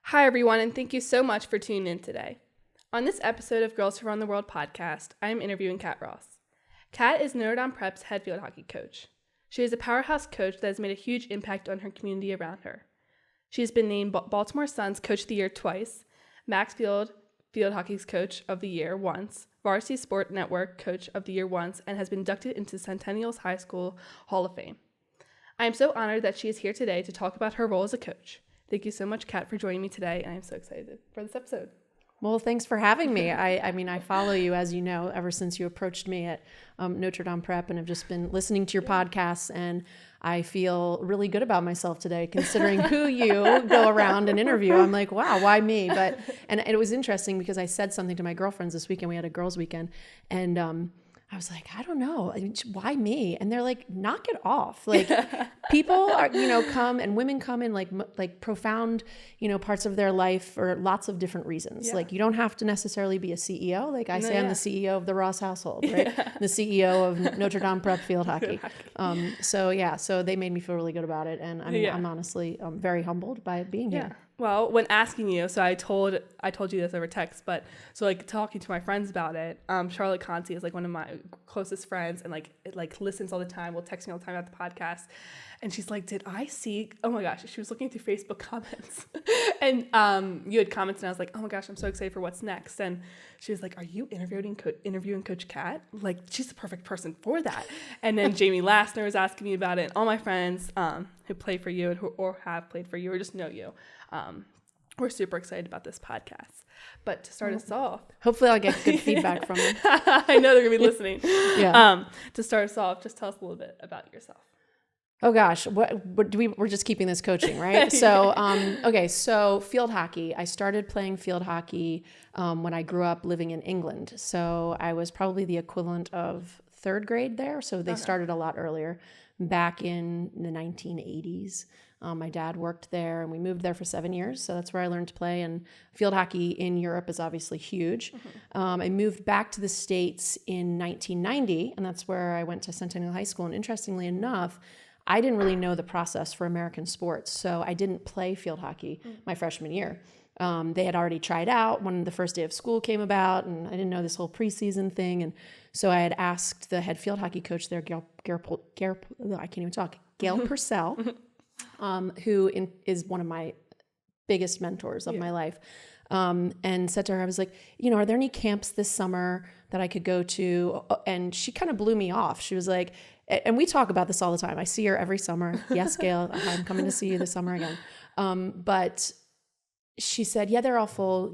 Hi, everyone, and thank you so much for tuning in today. On this episode of Girls Who Run the World podcast, I am interviewing Kat Ross. Kat is Notre Dame Prep's head field hockey coach. She is a Powerhouse coach that has made a huge impact on her community around her. She has been named Baltimore Sun's Coach of the Year twice, Max Field Hockey's Coach of the Year once, Varsity Sports Network Coach of the Year once, and has been inducted into Centennial's High School Hall of Fame. I am so honored that she is here today to talk about her role as a coach. Thank you so much, Kat, for joining me today, and I'm so excited for this episode. Well, thanks for having me. I follow you, as you know, ever since you approached me at Notre Dame Prep, and have just been listening to your podcasts, and I feel really good about myself today, considering who you go around and interview. I'm like, wow, why me? And it was interesting because I said something to my girlfriends this weekend. We had a girls' weekend, and I was like, I don't know, why me? And they're like, knock it off. Like people are, come and women come in like profound, parts of their life for lots of different reasons. Yeah. Like you don't have to necessarily be a CEO. Like I say, I'm the CEO of the Ross household, right? Yeah. The CEO of Notre Dame Prep field hockey. So they made me feel really good about it. And I'm honestly very humbled by being here. Well, when asking you, so I told you this over text, but so like talking to my friends about it, Charlotte Conti is like one of my closest friends, and it listens all the time. Will text me all the time about the podcast, and she's like, "Did I see?" Oh my gosh, she was looking through Facebook comments, and you had comments, and I was like, "Oh my gosh, I'm so excited for what's next." And she was like, "Are you interviewing Coach Kat? Like, she's the perfect person for that." And then Jamie Lassner was asking me about it. And all my friends who play for you or have played for you or just know you. We're super excited about this podcast. But to start us off, hopefully I'll get good feedback from them. I know they're gonna be listening. Yeah. To start us off, just tell us a little bit about yourself. Oh gosh, we're just keeping this coaching, right? So, so field hockey. I started playing field hockey when I grew up living in England. So I was probably the equivalent of third grade there. So they started a lot earlier, back in the 1980s. My dad worked there, and we moved there for 7 years. So that's where I learned to play. And field hockey in Europe is obviously huge. Mm-hmm. I moved back to the States in 1990, and that's where I went to Centennial High School. And interestingly enough, I didn't really know the process for American sports. So I didn't play field hockey my freshman year. They had already tried out when the first day of school came about, and I didn't know this whole preseason thing. And so I had asked the head field hockey coach there, Gail Purcell, who is one of my biggest mentors of my life, and said to her, I was like, are there any camps this summer that I could go to? And she kind of blew me off. She was like, and we talk about this all the time. I see her every summer. Yes, Gail, I'm coming to see you this summer again. But she said, yeah, they're all full,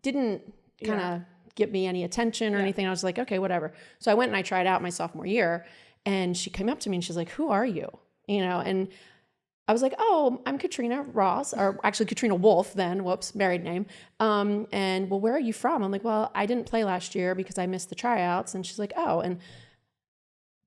didn't kind of give me any attention or anything. I was like, okay, whatever. So I went and I tried out my sophomore year, and she came up to me and she's like, who are you? And I was like, oh, I'm Katrina Ross, or actually Katrina Wolf then, married name. And well, where are you from? I'm like, well, I didn't play last year because I missed the tryouts. And she's like, oh, and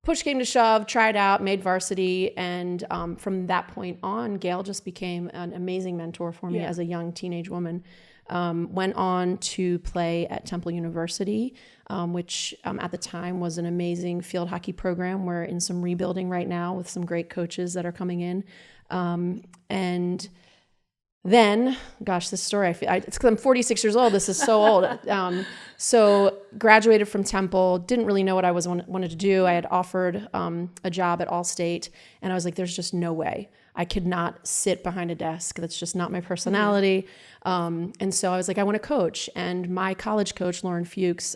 push came to shove, tried out, made varsity. And from that point on, Gail just became an amazing mentor for me as a young teenage woman. Went on to play at Temple University, which at the time was an amazing field hockey program. We're in some rebuilding right now with some great coaches that are coming in. And then, gosh, this story, it's because I'm 46 years old. This is so old. So graduated from Temple, didn't really know what I wanted to do. I had offered a job at Allstate, and I was like, there's just no way. I could not sit behind a desk. That's just not my personality. And so I was like, I want to coach. And my college coach, Lauren Fuchs,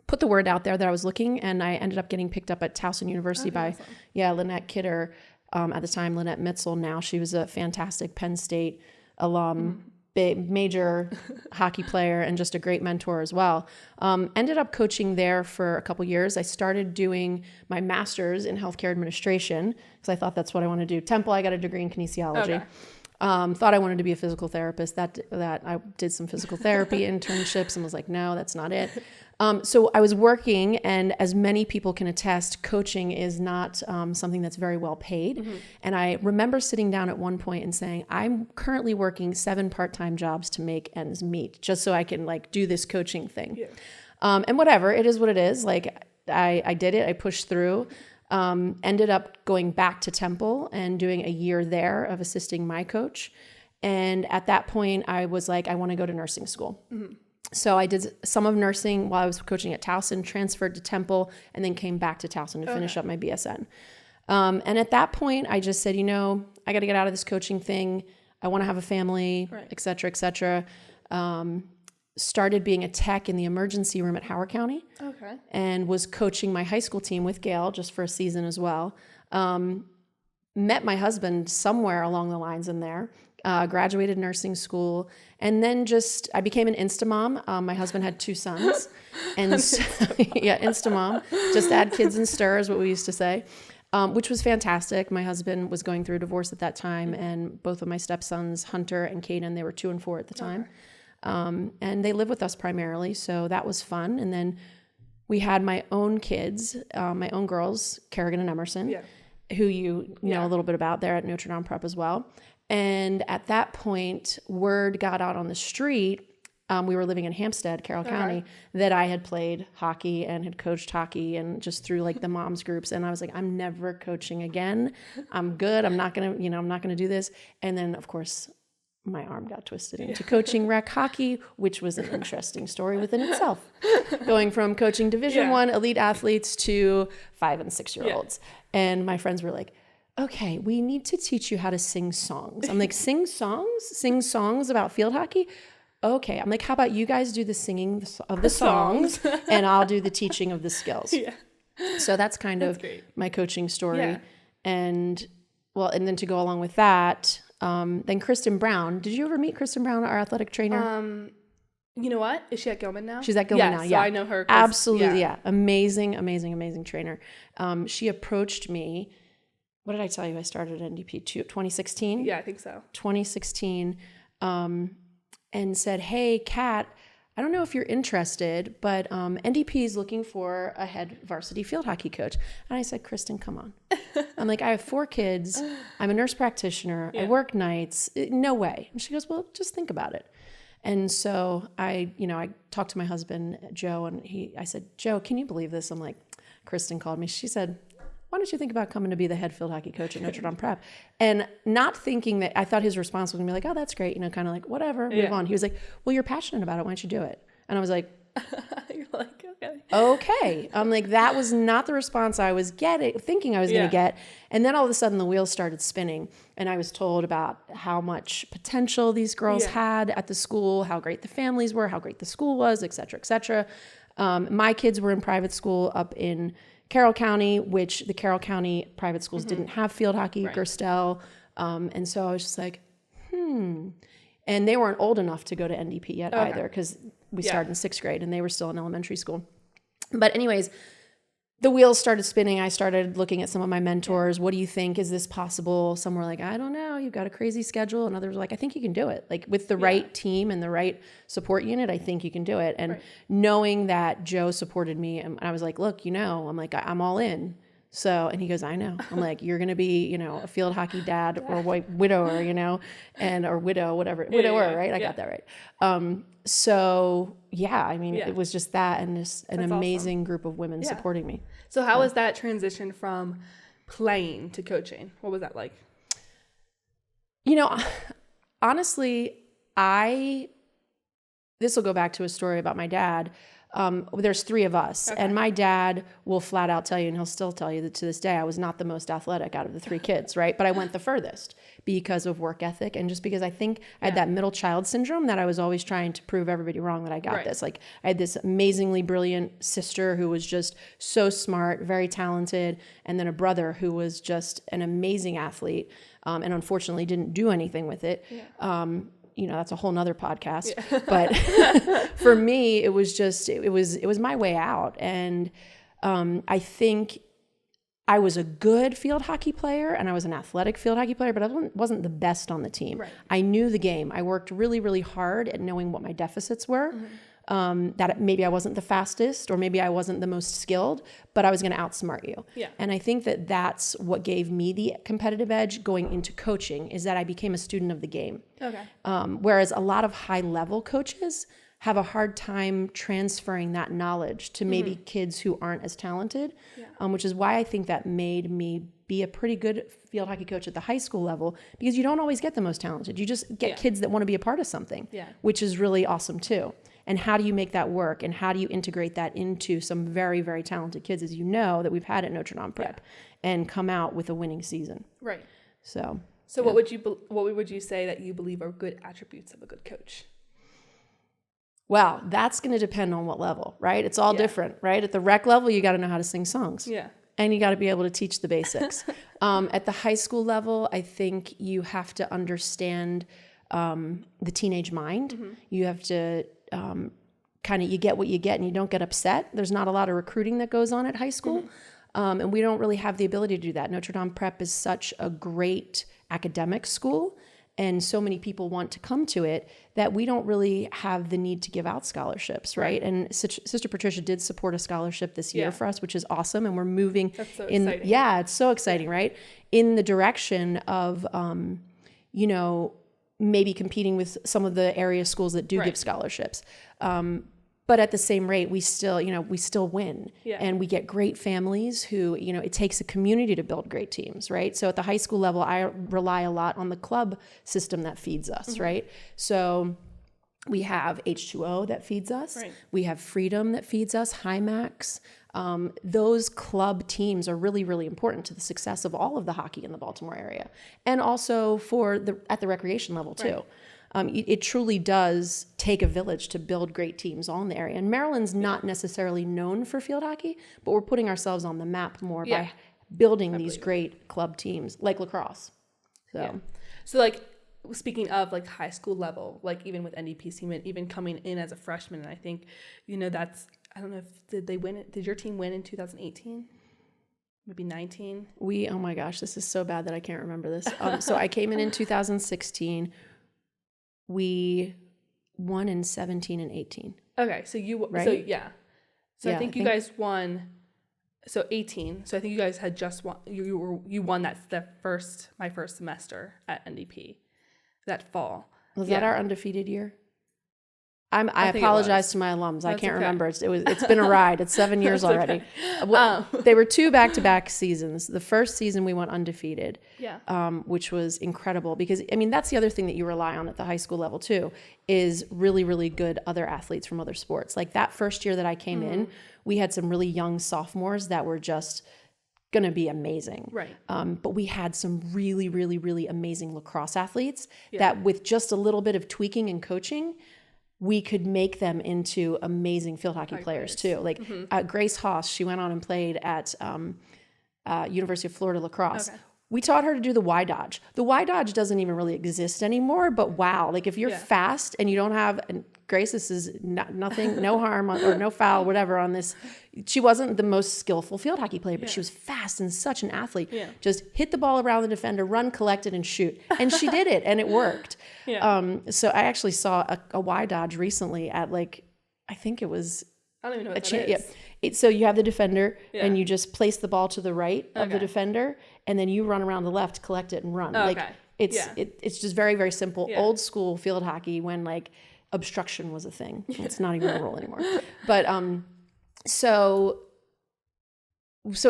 put the word out there that I was looking, and I ended up getting picked up at Towson University by Lynette Kidder. At the time, Lynette Mitzel. Now she was a fantastic Penn State alum, big, major hockey player, and just a great mentor as well. Ended up coaching there for a couple years. I started doing my master's in healthcare administration because I thought that's what I want to do. Temple, I got a degree in kinesiology. Okay. Thought I wanted to be a physical therapist. That I did some physical therapy internships and was like, no, that's not it. So I was working, and as many people can attest, coaching is not something that's very well paid. Mm-hmm. And I remember sitting down at one point and saying, I'm currently working 7 part-time jobs to make ends meet, just so I can do this coaching thing. Yeah. And whatever, it is what it is. I did it. I pushed through. Ended up going back to Temple and doing a year there of assisting my coach. And at that point, I was like, I want to go to nursing school. So I did some of nursing while I was coaching at Towson, transferred to Temple, and then came back to Towson to finish up my BSN. And at that point, I just said, I got to get out of this coaching thing. I want to have a family, et cetera, et cetera. Started being a tech in the emergency room at Howard County. Okay. And was coaching my high school team with Gail just for a season as well. Met my husband somewhere along the lines in there. Graduated nursing school, and then I became an Instamom. My husband had 2 sons, and Instamom, just add kids and stir is what we used to say, which was fantastic. My husband was going through a divorce at that time, and both of my stepsons, Hunter and Caden, they were 2 and 4 at the time, and they live with us primarily, so that was fun. And then we had my own kids, my own girls, Kerrigan and Emerson, who you know a little bit about there at Notre Prep as well. And at that point, word got out on the street. We were living in Hampstead, Carroll County, that I had played hockey and had coached hockey, and just through like the moms groups. And I was like, I'm never coaching again. I'm good. I'm not going to do this. And then of course my arm got twisted into coaching rec hockey, which was an interesting story within itself. Going from coaching Division I elite athletes to 5 and 6 year olds. And my friends were like, okay, we need to teach you how to sing songs. I'm like, sing songs about field hockey? Okay. I'm like, how about you guys do the singing of the songs and I'll do the teaching of the skills. So that's kind of my coaching story. And then to go along with that, then Kristen Brown. Did you ever meet Kristen Brown, our athletic trainer? You know what? Is she at Gilman now? She's at Gilman now, So I know her. Absolutely, Amazing trainer. She approached me. What did I tell you? I started at NDP 2016? Yeah, I think so. 2016, and said, hey, Kat, I don't know if you're interested, but NDP is looking for a head varsity field hockey coach. And I said, Kristen, come on. I'm like, I have 4 kids. I'm a nurse practitioner. I work nights. No way. And she goes, well, just think about it. And so I talked to my husband, Joe, and I said, Joe, can you believe this? I'm like, Kristen called me. She said, why don't you think about coming to be the head field hockey coach at Notre Prep? And not thinking that, I thought his response was gonna be like, oh, that's great. Kind of like, whatever, move on. He was like, well, you're passionate about it. Why don't you do it? And I was like, you're like, okay. I'm like, that was not the response I was thinking I was going to get. And then all of a sudden the wheels started spinning, and I was told about how much potential these girls had at the school, how great the families were, how great the school was, et cetera, et cetera. My kids were in private school up in Carroll County, which the Carroll County private schools didn't have field hockey, Gerstel. And so I was just like, And they weren't old enough to go to NDP yet either, because we started in 6th grade and they were still in elementary school. But anyways, the wheels started spinning. I started looking at some of my mentors. What do you think? Is this possible? Some were like, I don't know. You've got a crazy schedule. And others were like, I think you can do it. Like with the right team and the right support unit, I think you can do it. And knowing that Joe supported me, and I was like, look, I'm like, I'm all in. So, and he goes, I know. I'm like, you're going to be, a field hockey dad or widower, or widow, whatever, widower, right? I got that right. So yeah, it was just that, and just an amazing group of women supporting me. So how was that transition from playing to coaching? What was that like? Honestly, this will go back to a story about my dad. There's 3 of us, and my dad will flat out tell you, and he'll still tell you that to this day, I was not the most athletic out of the 3 kids, right? But I went the furthest because of work ethic, and just because I think I had that middle child syndrome that I was always trying to prove everybody wrong that I got this. Like, I had this amazingly brilliant sister who was just so smart, very talented, and then a brother who was just an amazing athlete, and unfortunately didn't do anything with it. That's a whole nother podcast, but for me, it was my way out. And, I think I was a good field hockey player, and I was an athletic field hockey player, but I wasn't the best on the team. I knew the game. I worked really, really hard at knowing what my deficits were. That maybe I wasn't the fastest, or maybe I wasn't the most skilled, but I was going to outsmart you. And I think that that's what gave me the competitive edge going into coaching, is that I became a student of the game. Whereas a lot of high level coaches have a hard time transferring that knowledge to maybe kids who aren't as talented, which is why I think that made me be a pretty good field hockey coach at the high school level, because you don't always get the most talented. You just get kids that want to be a part of something, which is really awesome too. And how do you make that work? And how do you integrate that into some very, very talented kids, as you know, that we've had at Notre Dame Prep, and come out with a winning season? Right. So what would you say that you believe are good attributes of a good coach? Well, that's going to depend on what level, right? It's all different, right? At the rec level, you got to know how to sing songs. Yeah. And you got to be able to teach the basics. At the high school level, I think you have to understand the teenage mind. You have to you get what you get and you don't get upset. There's not a lot of recruiting that goes on at high school. And we don't really have the ability to do that. Notre Dame Prep is such a great academic school, and so many people want to come to it, that we don't really have the need to give out scholarships, right? And Sister Patricia did support a scholarship this year for us, which is awesome. And we're moving exciting. Yeah, it's so exciting, right? In the direction of, maybe competing with some of the area schools that do give scholarships. But at the same rate, we still win. And we get great families who, it takes a community to build great teams, right? So at the high school level, I rely a lot on the club system that feeds us, right? So we have H2O that feeds us. Right. We have Freedom that feeds us, HiMax. Those club teams are really, really important to the success of all of the hockey in the Baltimore area. And also at the recreation level too. Right. It truly does take a village to build great teams all in the area. And Maryland's not necessarily known for field hockey, but we're putting ourselves on the map more by building these great club teams, like lacrosse. So like, speaking of like high school level, like even with NDP's team, even coming in as a freshman, I think, that's, I don't know did your team win in 2018? Maybe 19? Oh my gosh, this is so bad that I can't remember this. So I came in 2016. We won in 17 and 18. Okay, so So I think you guys won. So 18. So I think you guys had just won. You won my first semester at NDP, that fall. Was that our undefeated year? I apologize to my alums. I can't remember. It's been a ride. It's 7 years already. They were 2 back-to-back seasons. The first season we went undefeated, which was incredible, because that's the other thing that you rely on at the high school level too, is really, really good other athletes from other sports. Like that first year that I came in, we had some really young sophomores that were just going to be amazing. Right. But we had some really, really, really amazing lacrosse athletes that with just a little bit of tweaking and coaching, we could make them into amazing field hockey players too. Like Grace Haas, she went on and played at University of Florida lacrosse. Okay. We taught her to do the Y dodge. The Y dodge doesn't even really exist anymore, but wow, like if you're fast and you don't have, and Grace, this is nothing, no harm or no foul, whatever on this. She wasn't the most skillful field hockey player, but she was fast and such an athlete. Yeah. Just hit the ball around the defender, run, collect it, and shoot. And she did it, and it worked. So I actually saw a Y dodge recently at I think it was I don't even know what that is. So you have the defender, and you just place the ball to the right of the defender, and then you run around the left, collect it, and run. It's just very, very simple, old school field hockey when obstruction was a thing. It's not even a rule anymore. But so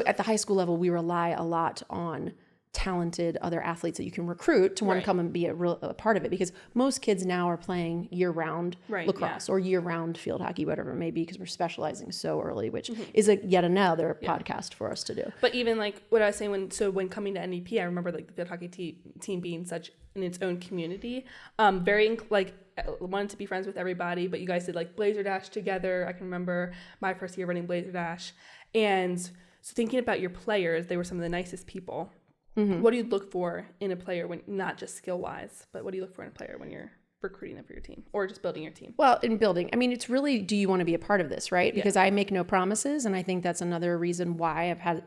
at the high school level, we rely a lot on talented other athletes that you can recruit to want to come and be a part of it, because most kids now are playing year-round lacrosse or year-round field hockey, whatever it may be, because we're specializing so early, which is yet another podcast for us to do. But even what I was saying, when coming to NDP, I remember the field hockey team being such in its own community, very wanted to be friends with everybody, but you guys did Blazer Dash together. I can remember my first year running Blazer Dash, and so thinking about your players, they were some of the nicest people. What do you look for in a player, when not just skill-wise, but what do you look for in a player when you're recruiting them for your team or just building your team? Well, in building, it's really, do you want to be a part of this, right? Because I make no promises, and I think that's another reason why I've had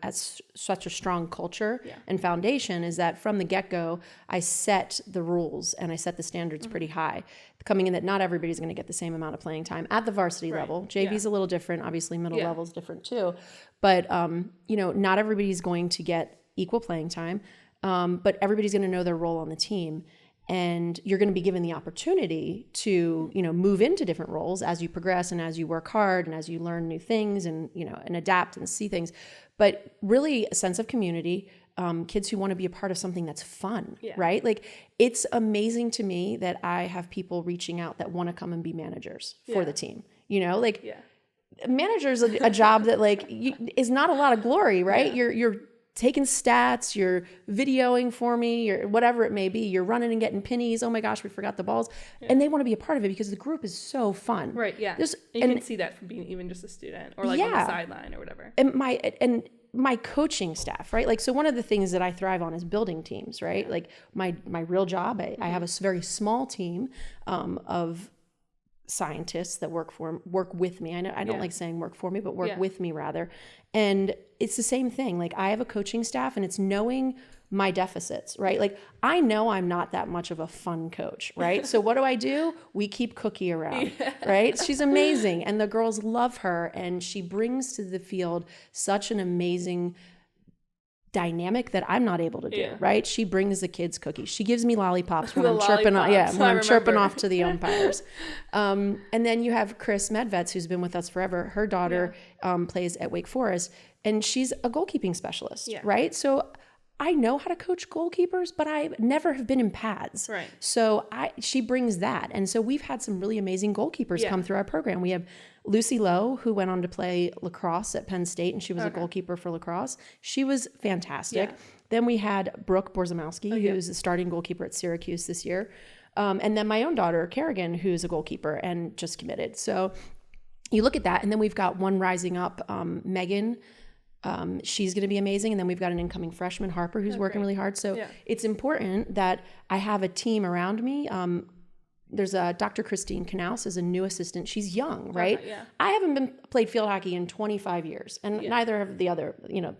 such a strong culture and foundation, is that from the get-go, I set the rules and I set the standards pretty high, coming in that not everybody's going to get the same amount of playing time at the varsity level. JV's a little different, obviously middle level's different too, but not everybody's going to get equal playing time, but everybody's going to know their role on the team. and you're going to be given the opportunity to, move into different roles as you progress and as you work hard and as you learn new things and, and adapt and see things. But really a sense of community, kids who want to be a part of something that's fun, right? Like, it's amazing to me that I have people reaching out that want to come and be managers for the team, manager's a job that is not a lot of glory, right? You're taking stats, you're videoing for me, or whatever it may be. You're running and getting pennies. Oh my gosh, we forgot the balls. And they want to be a part of it because the group is so fun. Right, yeah. You can see that from being even just a student or on the sideline or whatever. And my coaching staff, right? Like, so one of the things that I thrive on is building teams, right? Like my real job, I have a very small team of scientists that work with me. I don't like saying work for me, but work with me rather. And it's the same thing. Like, I have a coaching staff, and it's knowing my deficits, right? Like, I know I'm not that much of a fun coach, right? So what do? We keep Cookie around, right? She's amazing. And the girls love her. And she brings to the field such an amazing dynamic that I'm not able to do, right? She brings the kids cookies. She gives me lollipops when I'm chirping off to the umpires. And then you have Chris Medvets, who's been with us forever. Her daughter plays at Wake Forest, and she's a goalkeeping specialist, right? So I know how to coach goalkeepers, but I never have been in pads. Right. So she brings that. And so we've had some really amazing goalkeepers come through our program. We have Lucy Lowe, who went on to play lacrosse at Penn State, and she was a goalkeeper for lacrosse. She was fantastic. Yeah. Then we had Brooke Borzamowski, who's a starting goalkeeper at Syracuse this year. And then my own daughter, Kerrigan, who's a goalkeeper and just committed. So you look at that, and then we've got one rising up, Megan. She's going to be amazing. And then we've got an incoming freshman, Harper, who's working really hard. So it's important that I have a team around me. There's a Dr. Christine Knaus is a new assistant. She's young, right? I haven't played field hockey in 25 years, and neither have the other,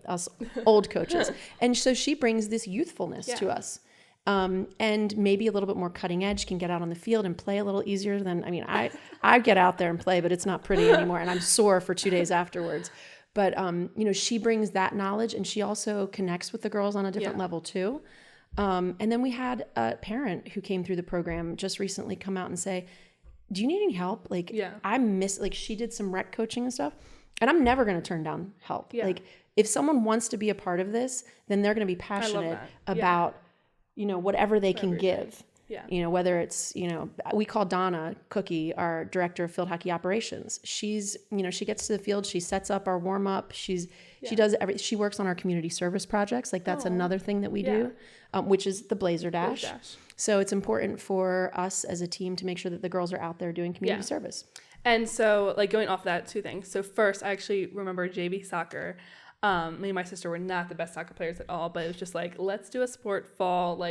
us old coaches. And so she brings this youthfulness to us. And maybe a little bit more cutting edge, can get out on the field and play a little easier than, I get out there and play, but it's not pretty anymore. And I'm sore for 2 days afterwards. But, she brings that knowledge, and she also connects with the girls on a different level too. And then we had a parent who came through the program just recently come out and say, do you need any help? She did some rec coaching and stuff, and I'm never going to turn down help. Like, if someone wants to be a part of this, then they're going to be passionate about, whatever they can give. Yeah. Whether it's, we call Donna Cookie, our director of field hockey operations. She's, she gets to the field, she sets up our warm up. She does she works on our community service projects. Like, that's another thing that we do, which is the Blazer Dash. So it's important for us as a team to make sure that the girls are out there doing community service. And so, going off that, two things. So first, I actually remember JV soccer. Me and my sister were not the best soccer players at all, but it was just let's do a sport fall,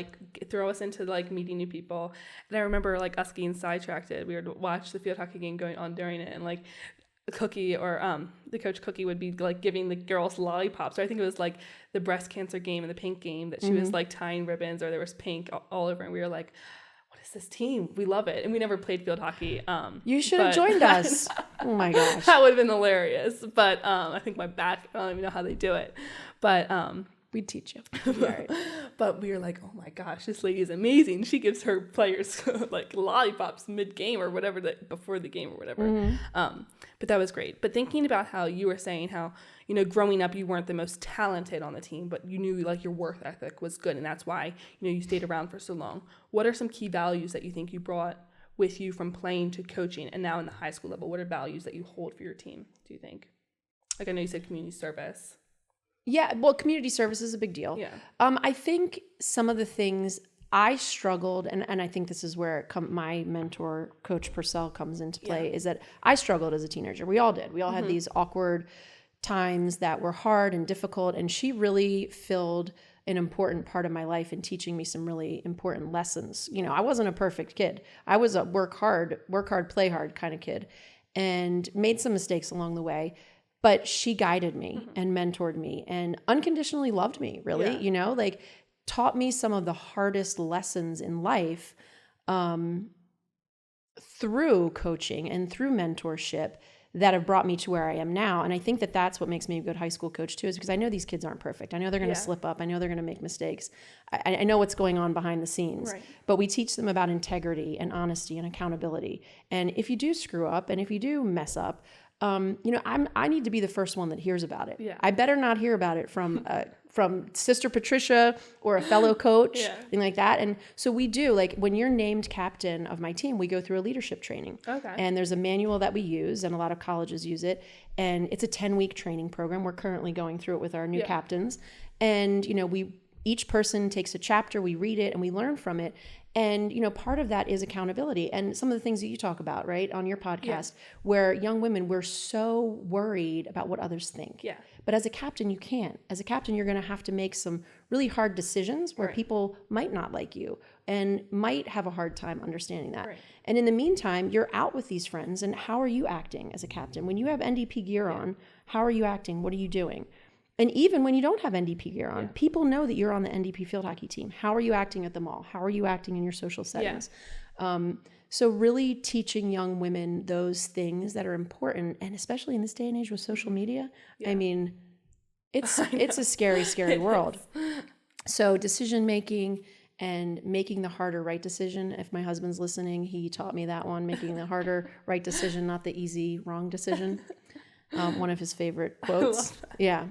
throw us into meeting new people. And I remember us getting sidetracked. We would watch the field hockey game going on during it, and Cookie or the coach Cookie would be giving the girls lollipops. Or I think it was the breast cancer game and the pink game that she was tying ribbons, or there was pink all over, and we were what is this team? We love it. And we never played field hockey. You should have joined us. Oh my gosh. That would have been hilarious. But I think my back, I don't even know how they do it. But we'd teach you. Right. But we were oh my gosh, this lady is amazing. She gives her players lollipops mid-game or whatever, before the game or whatever. But that was great. But thinking about how you were saying how, growing up, you weren't the most talented on the team, but you knew your work ethic was good. And that's why, you stayed around for so long. What are some key values that you think you brought with you from playing to coaching and now in the high school level? What are values that you hold for your team, do you think? I know you said community service. Yeah, well, community service is a big deal. Yeah. I think some of the things I struggled, and I think this is where my mentor, Coach Purcell, comes into play, is that I struggled as a teenager. We all did. We all had these awkward times that were hard and difficult, and she really filled an important part of my life in teaching me some really important lessons. I wasn't a perfect kid. I was a work hard, play hard kind of kid, and made some mistakes along the way. But she guided me and mentored me and unconditionally loved me, really, taught me some of the hardest lessons in life through coaching and through mentorship that have brought me to where I am now. And I think that that's what makes me a good high school coach too, is because I know these kids aren't perfect. I know they're going to slip up. I know they're going to make mistakes. I know what's going on behind the scenes, Right. but we teach them about integrity and honesty and accountability. And if you do screw up and if you do mess up, I need to be the first one that hears about it. Yeah. I better not hear about it from Sister Patricia or a fellow coach, thing like that. And so we do, like, when you're named captain of my team, we go through a leadership training. Okay. And there's a manual that we use, and a lot of colleges use it. And it's a 10-week training program. We're currently going through it with our new captains. And, each person takes a chapter, we read it, and we learn from it. And, part of that is accountability. And some of the things that you talk about, right, on your podcast, where young women, we're so worried about what others think. Yeah. But as a captain, you can't. As a captain, you're going to have to make some really hard decisions where people might not like you and might have a hard time understanding that. Right. And in the meantime, you're out with these friends, and how are you acting as a captain? When you have NDP gear on, how are you acting? What are you doing? And even when you don't have NDP gear on, people know that you're on the NDP field hockey team. How are you acting at the mall? How are you acting in your social settings? So really teaching young women those things that are important, and especially in this day and age with social media, I mean, it's a scary, scary world. So decision making and making the harder right decision. If my husband's listening, he taught me that one, making the harder right decision, not the easy wrong decision. One of his favorite quotes. Yeah.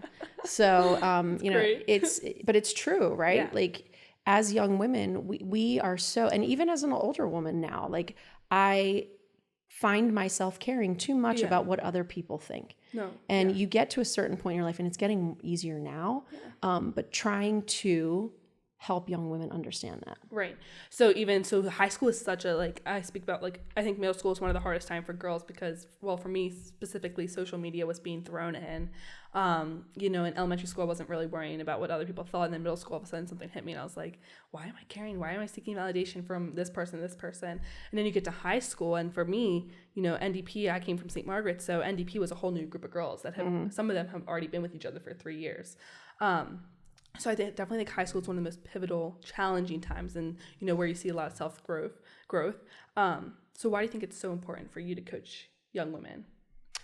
So, but it's true, right? Yeah. Like, as young women, we are so, and even as an older woman now, like, I find myself caring too much about what other people think. And you get to a certain point in your life, and it's getting easier now, but trying to help young women understand that. Right. So high school is such a, I speak about, I think middle school is one of the hardest time for girls because, well, for me specifically, social media was being thrown in. In elementary school, I wasn't really worrying about what other people thought. And then middle school, all of a sudden something hit me and I was like, why am I caring? Why am I seeking validation from this person? And then you get to high school. And for me, NDP, I came from St. Margaret's. So NDP was a whole new group of girls that have, some of them have already been with each other for 3 years. So I definitely think high school is one of the most pivotal, challenging times, and where you see a lot of self-growth. So why do you think it's so important for you to coach young women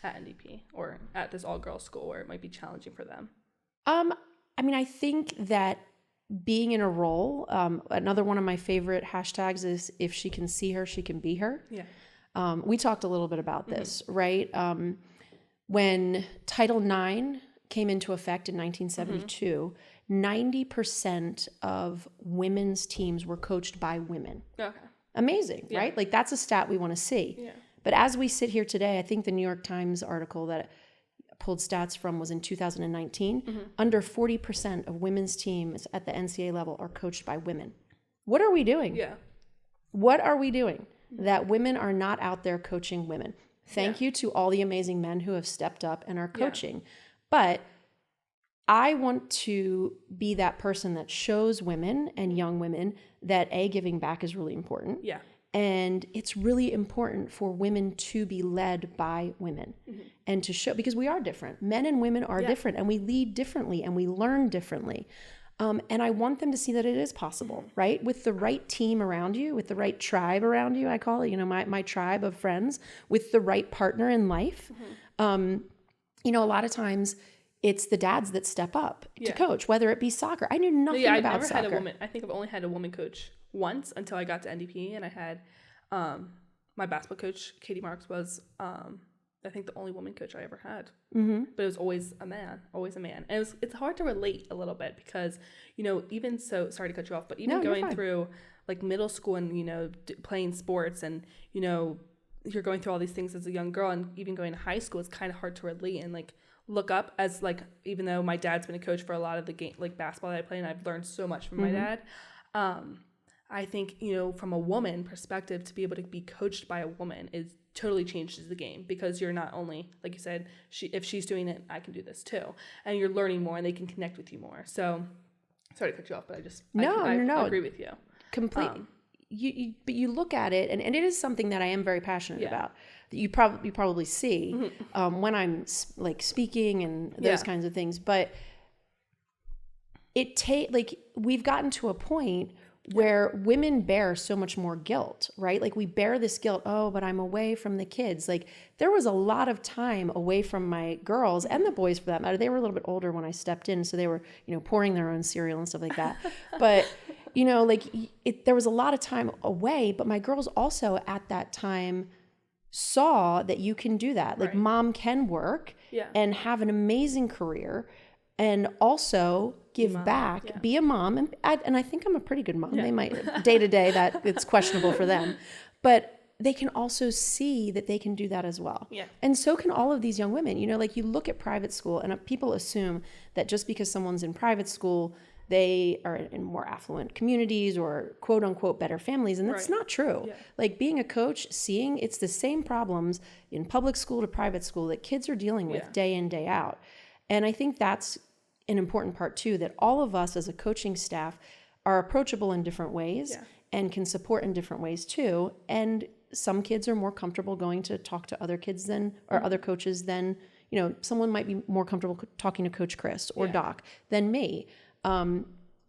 at NDP or at this all-girls school where it might be challenging for them? I think that being in a role, another one of my favorite hashtags is, if she can see her, she can be her. Yeah. We talked a little bit about this, right? When Title IX came into effect in 1972, 90% of women's teams were coached by women. Okay. Amazing, right? Like, that's a stat we want to see. Yeah. But as we sit here today, I think the New York Times article that I pulled stats from was in 2019. Under 40% of women's teams at the NCAA level are coached by women. What are we doing? Yeah. What are we doing that women are not out there coaching women? Thank you to all the amazing men who have stepped up and are coaching. But I want to be that person that shows women and young women that giving back is really important. Yeah. And it's really important for women to be led by women and to show, because we are different. Men and women are different, and we lead differently and we learn differently. And I want them to see that it is possible, right? With the right team around you, with the right tribe around you, I call it, my tribe of friends, with the right partner in life. A lot of times it's the dads that step up to coach, whether it be soccer. I knew nothing about soccer. Had a woman. I think I've only had a woman coach once until I got to NDP, and I had my basketball coach, Katie Marks, was I think the only woman coach I ever had. But it was always a man. And it's hard to relate a little bit because, even so, sorry to cut you off, but even going through middle school and, playing sports and, you're going through all these things as a young girl, and even going to high school, it's kind of hard to relate and look up as even though my dad's been a coach for a lot of the game, basketball that I play, and I've learned so much from my dad. I think, from a woman perspective, to be able to be coached by a woman totally changes the game, because you're not only, like you said, if she's doing it, I can do this too. And you're learning more and they can connect with you more. So sorry to cut you off, but I agree with you. Completely. But you look at it, and it is something that I am very passionate about. That you probably see when I'm speaking and those kinds of things. But we've gotten to a point where women bear so much more guilt, right? Like we bear this guilt, oh, but I'm away from the kids. Like there was a lot of time away from my girls and the boys for that matter. They were a little bit older when I stepped in, so they were, pouring their own cereal and stuff like that. But, there was a lot of time away, but my girls also at that time saw that you can do that. Like mom can work and have an amazing career and also give back, be a mom. And I think I'm a pretty good mom. They might, day to day, that it's questionable for them. But they can also see that they can do that as well. Yeah. And so can all of these young women. Like you look at private school and people assume that just because someone's in private school, they are in more affluent communities or quote unquote better families. And that's not true. Yeah. Like being a coach, seeing it's the same problems in public school to private school that kids are dealing with day in, day out. And I think that's an important part too, that all of us as a coaching staff are approachable in different ways and can support in different ways too. And some kids are more comfortable going to talk to other kids than, or other coaches than, someone might be more comfortable talking to Coach Chris or Doc than me.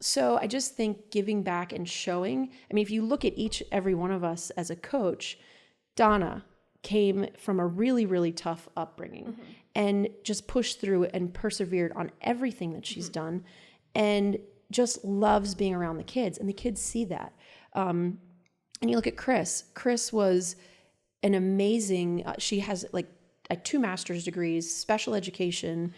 So I just think giving back and showing, if you look at every one of us as a coach, Donna came from a really, really tough upbringing and just pushed through and persevered on everything that she's done and just loves being around the kids, and the kids see that. And you look at Chris. Chris was an amazing, she has like 2 master's degrees, special education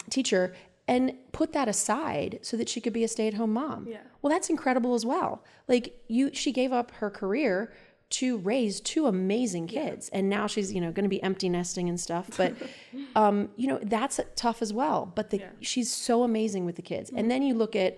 teacher, and put that aside so that she could be a stay-at-home mom. Yeah. Well, that's incredible as well. Like she gave up her career to raise 2 amazing kids. And now she's, going to be empty nesting and stuff. But, that's tough as well. But she's so amazing with the kids. And then you look at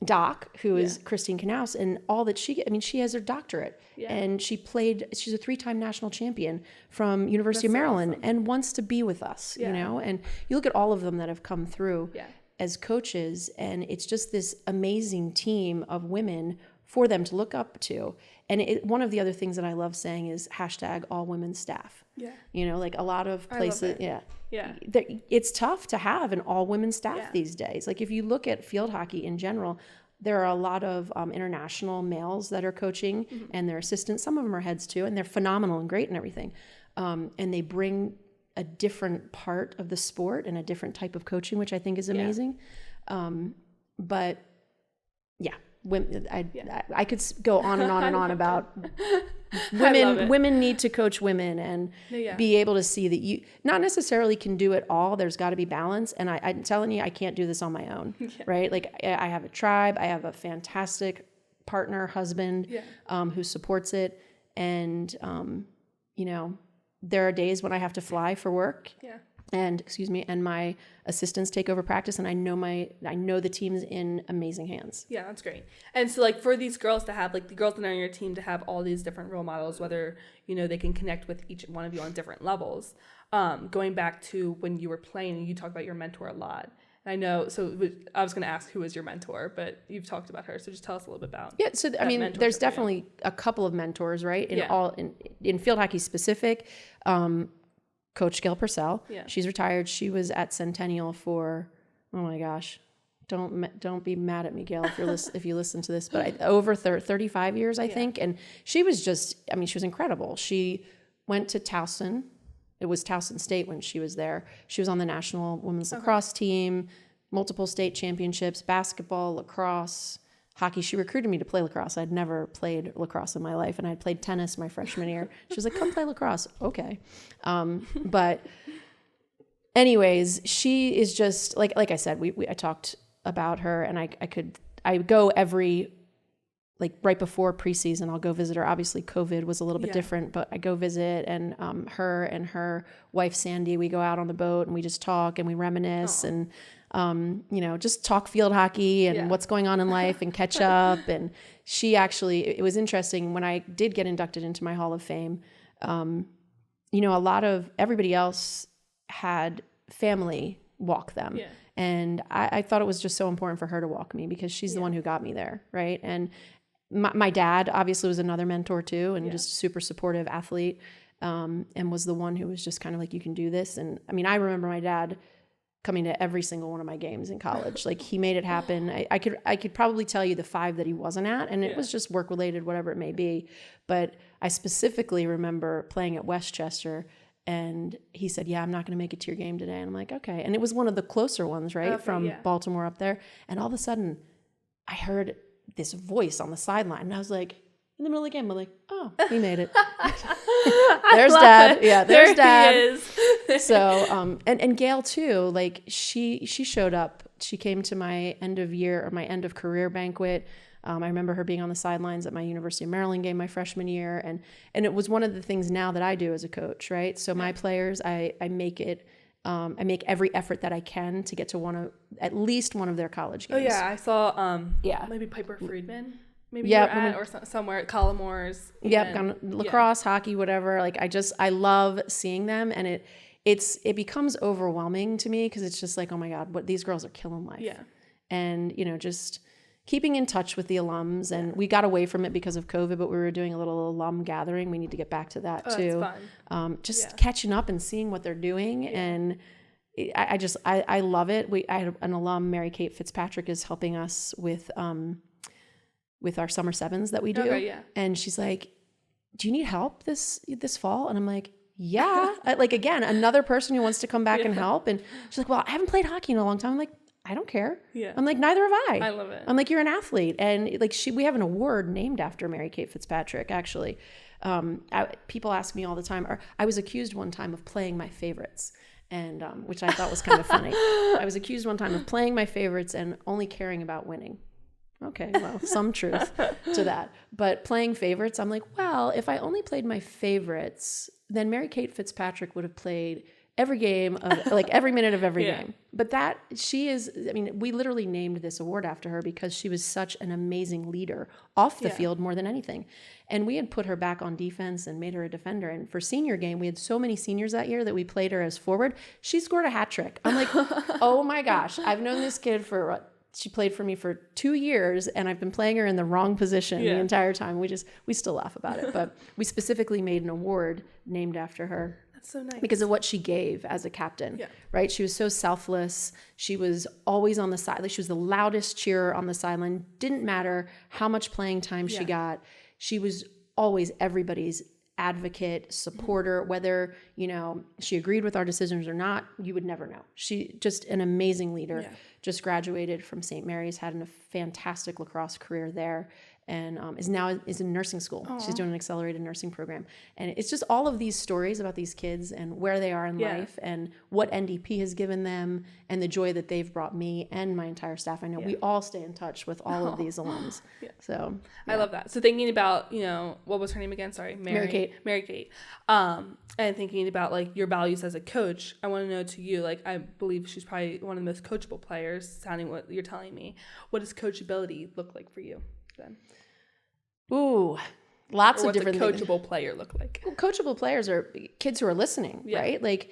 Doc, who is Christine Knaus, and all that she has her doctorate. Yeah. And she's a 3-time national champion from University of Maryland and wants to be with us, and you look at all of them that have come through as coaches, and it's just this amazing team of women for them to look up to. And one of the other things that I love saying is #all-women-staff. Yeah. Like a lot of places, it's tough to have an all-women staff these days. Like if you look at field hockey in general, there are a lot of international males that are coaching and their assistants. Some of them are heads too, and they're phenomenal and great and everything. And they bring a different part of the sport and a different type of coaching, which I think is amazing. But yeah. Women, I could go on and on and on about women. Women need to coach women and be able to see that you not necessarily can do it all. There's got to be balance. And I'm telling you, I can't do this on my own, right? Like I have a tribe. I have a fantastic partner, husband, who supports it. And, there are days when I have to fly for work. Yeah. And my assistants take over practice, and I know the team's in amazing hands. Yeah, that's great. And so like for these girls to have, like the girls that are on your team, to have all these different role models, whether they can connect with each one of you on different levels. Going back to when you were playing, you talk about your mentor a lot. And I know, so I was going to ask who was your mentor, but you've talked about her, so just tell us a little bit about. Yeah, so there's definitely a couple of mentors, right? In field hockey specific. Coach Gail Purcell. Yeah. She's retired. She was at Centennial for, oh my gosh, don't be mad at me, Gail, if you listen to this, but over 35 years, I think. And she was just, she was incredible. She went to Towson. It was Towson State when she was there. She was on the national women's lacrosse team, multiple state championships, basketball, lacrosse, hockey. She recruited me to play lacrosse. I'd never played lacrosse in my life, and I'd played tennis my freshman year. She was like, come play lacrosse. Okay. But anyways, she is just like I said, I talked about her, and I go every, like right before preseason, I'll go visit her. Obviously COVID was a little bit different, but I go visit, and her and her wife, Sandy, we go out on the boat and we just talk and we reminisce and, just talk field hockey and what's going on in life and catch up. And she actually, it was interesting when I did get inducted into my Hall of Fame, a lot of everybody else had family walk them. Yeah. And I thought it was just so important for her to walk me because she's the one who got me there. Right. And my dad obviously was another mentor too, and just super supportive athlete. And was the one who was just kind of like, you can do this. And I remember my dad coming to every single one of my games in college. Like he made it happen. I could probably tell you the 5 that he wasn't at, and it was just work related, whatever it may be. But I specifically remember playing at Westchester, and he said, "Yeah, I'm not going to make it to your game today." And I'm like, "Okay." And it was one of the closer ones, right, from Baltimore up there. And all of a sudden, I heard this voice on the sideline, and I was like, in the middle of the game, I'm like, "Oh, he made it." There's Dad. It. Yeah, there's Dad. He is. So, and Gail too, like she showed up. She came to my end of career banquet. I remember her being on the sidelines at my University of Maryland game my freshman year. And it was one of the things now that I do as a coach, right? So my players, I make every effort that I can to get to at least one of their college games. Oh yeah, I saw maybe Piper Friedman. Maybe you were at or somewhere at Collimore's. Yep, lacrosse, hockey, whatever. Like I love seeing them, and it becomes overwhelming to me because it's just like, oh my God, what these girls are killing life. Yeah. And just keeping in touch with the alums, and we got away from it because of COVID, but we were doing a little alum gathering. We need to get back to that too. That's fun. Catching up and seeing what they're doing, and I love it. I had an alum, Mary Kate Fitzpatrick, is helping us with our summer sevens that we do. Okay, yeah. And she's like, "Do you need help this fall?" And I'm like, "Yeah." Like, again, another person who wants to come back and help. And she's like, "Well, I haven't played hockey in a long time." I'm like, "I don't care." Yeah. I'm like, "Neither have I." I love it. I'm like, "You're an athlete." And like we have an award named after Mary Kate Fitzpatrick, actually. People ask me all the time, I was accused one time of playing my favorites, and which I thought was kind of funny. I was accused one time of playing my favorites and only caring about winning. Okay, well, some truth to that. But playing favorites, I'm like, well, if I only played my favorites, then Mary Kate Fitzpatrick would have played every game of like every minute of every game. But we literally named this award after her because she was such an amazing leader off the field more than anything. And we had put her back on defense and made her a defender. And for senior game, we had so many seniors that year that we played her as forward. She scored a hat trick. I'm like, oh my gosh, I've known this kid for she played for me for 2 years, and I've been playing her in the wrong position the entire time. We still laugh about it, but we specifically made an award named after her. That's so nice. Because of what she gave as a captain, right? She was so selfless. She was always on the side. Like, she was the loudest cheerer on the sideline. Didn't matter how much playing time she got. She was always everybody's advocate, supporter, whether, she agreed with our decisions or not, you would never know. She just an amazing leader, just graduated from St. Mary's, had a fantastic lacrosse career there, and is in nursing school. Aww. She's doing an accelerated nursing program. And it's just all of these stories about these kids and where they are in life and what NDP has given them and the joy that they've brought me and my entire staff. I know we all stay in touch with all of these alums. So I love that. So thinking about, what was her name again? Sorry. Mary Kate. And thinking about like your values as a coach, I want to know to you, like, I believe she's probably one of the most coachable players, sounding what you're telling me. What does coachability look like for you then? Ooh, lots of different things. What's a coachable player look like? Well, coachable players are kids who are listening, right? Like,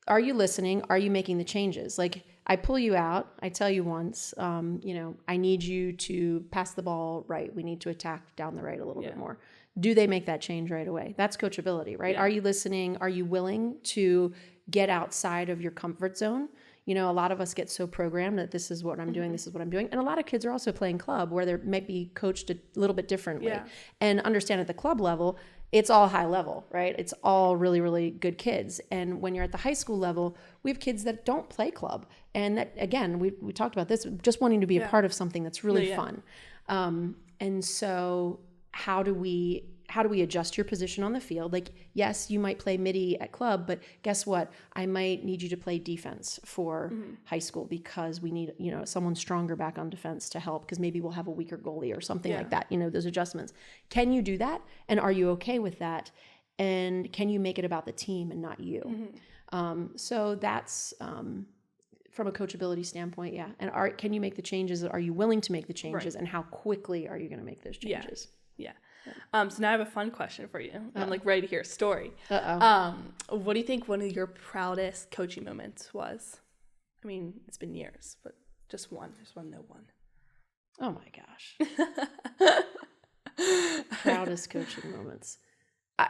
are you listening? Are you making the changes? Like, I pull you out. I tell you once, I need you to pass the ball right. We need to attack down the right a little bit more. Do they make that change right away? That's coachability, right? Are you listening? Are you willing to get outside of your comfort zone? A lot of us get so programmed that this is what I'm doing, this is what I'm doing. And a lot of kids are also playing club where they might be coached a little bit differently. And understand at the club level, it's all high level, right? It's all really, really good kids. And when you're at the high school level, we have kids that don't play club. And that, again, we talked about this, just wanting to be a part of something that's really fun. And so how do we adjust your position on the field? Like, yes, you might play midi at club, but guess what? I might need you to play defense for high school because we need, someone stronger back on defense to help because maybe we'll have a weaker goalie or something like that, those adjustments. Can you do that? And are you okay with that? And can you make it about the team and not you? So that's from a coachability standpoint, And can you make the changes? Are you willing to make the changes? And how quickly are you going to make those changes? So now I have a fun question for you. I'm like ready to hear a story. What do you think one of your proudest coaching moments was? I mean, it's been years, but just one. Just want to know one. Oh my gosh. Proudest coaching moments.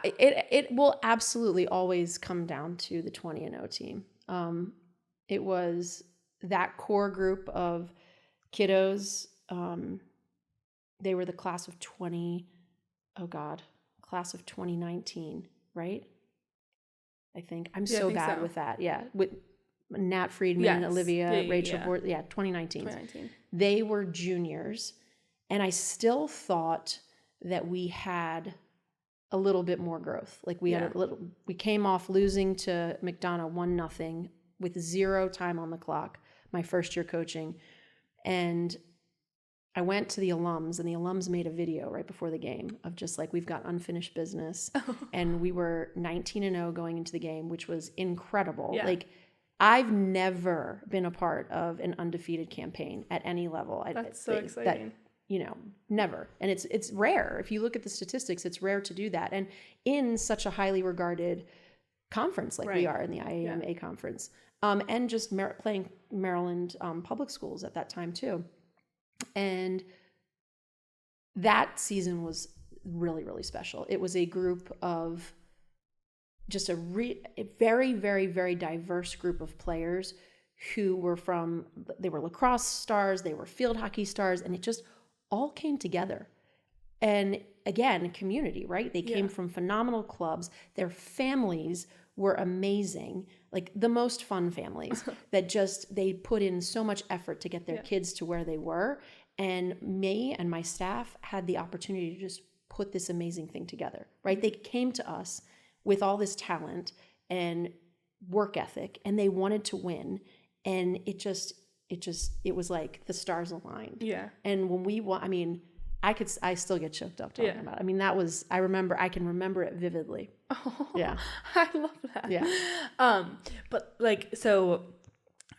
It will absolutely always come down to the 20-0 team. It was that core group of kiddos, they were the class of 2019, right? I think. I'm so bad with that. Yeah. With Nat Friedman, Olivia, Rachel Bort. Yeah, 2019. They were juniors. And I still thought that we had a little bit more growth. Like we came off losing to McDonough 1-0 with 0 time on the clock, my first year coaching. And I went to the alums, and the alums made a video right before the game of just like, we've got unfinished business. And we were 19-0 going into the game, which was incredible. Yeah. Like, I've never been a part of an undefeated campaign at any level. That's so exciting. Never. And it's rare. If you look at the statistics, it's rare to do that. And in such a highly regarded conference like we are in the IAMA conference, and just playing Maryland public schools at that time too. And that season was really, really special. It was a group of just a very, very, very diverse group of players who were they were lacrosse stars, they were field hockey stars, and it just all came together. And again, community, right? They came from phenomenal clubs. Their families were amazing, like the most fun families that they put in so much effort to get their kids to where they were. And me and my staff had the opportunity to just put this amazing thing together, right? They came to us with all this talent and work ethic, and they wanted to win. And it was like the stars aligned. Yeah. And when we won, I mean, I still get choked up talking about it. I mean, I can remember it vividly. Oh, yeah. I love that. Yeah. But like, so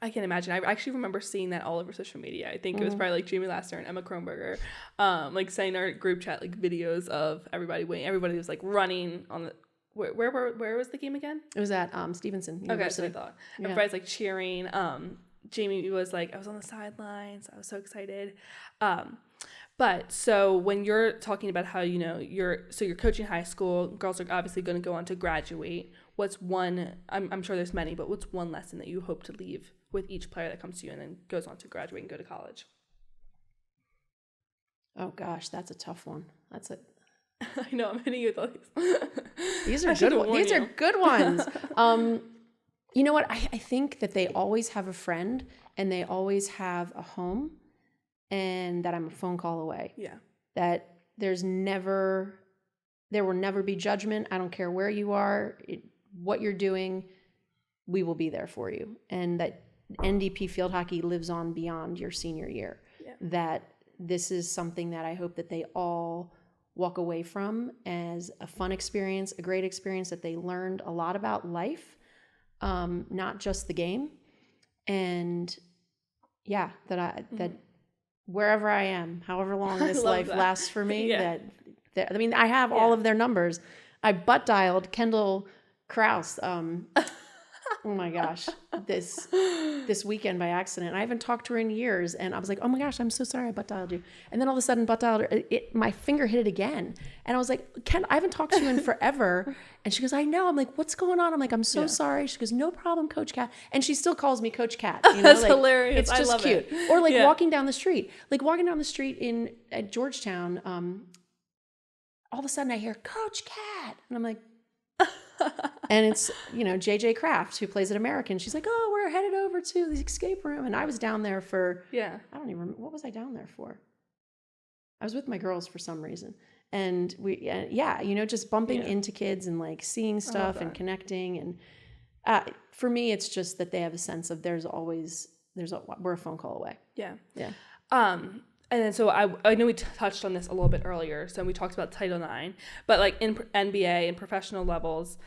I can imagine. I actually remember seeing that all over social media. I think it was probably like Jamie Laster and Emma Kronberger, like saying our group chat, like videos of everybody winning. Everybody was like running on the, where was the game again? It was at Stevenson University. Okay, so I thought. Everybody's like cheering. Jamie was like, I was on the sidelines. I was so excited. But so when you're talking about how, you're coaching high school, girls are obviously going to go on to graduate. What's one, I'm sure there's many, but what's one lesson that you hope to leave with each player that comes to you and then goes on to graduate and go to college? Oh gosh, that's a tough one. I know, I'm hitting you with all these. These are good ones. These are good ones. You know what? I think that they always have a friend and they always have a home, and that I'm a phone call away. Yeah. That there will never be judgment. I don't care where you are, what you're doing, we will be there for you. And that NDP field hockey lives on beyond your senior year. Yeah. That this is something that I hope that they all walk away from as a fun experience, a great experience, that they learned a lot about life, not just the game. And yeah, that wherever I am, however long this life lasts for me, I have all of their numbers. I butt dialed Kendall Krause. Oh my gosh, this weekend by accident. I haven't talked to her in years, and I was like, oh my gosh, I'm so sorry I butt dialed you. And then all of a sudden, butt dialed her. My finger hit it again, and I was like, Ken, I haven't talked to you in forever. And she goes, I know. I'm like, what's going on? I'm like, I'm so sorry. She goes, no problem, Coach Kat. And she still calls me Coach Kat. That's hilarious. It's just cute. It. Or walking down the street, at Georgetown. All of a sudden, I hear Coach Kat, and I'm like. And it's, JJ Kraft, who plays at American. She's like, oh, we're headed over to the escape room. And I was down there for, I don't even remember. What was I down there for? I was with my girls for some reason. And we, just bumping into kids and like seeing stuff and connecting. And for me, it's just that they have a sense of we're a phone call away. Yeah. Yeah. And then, so I know we touched on this a little bit earlier. So we talked about Title IX, but like in NBA and professional levels,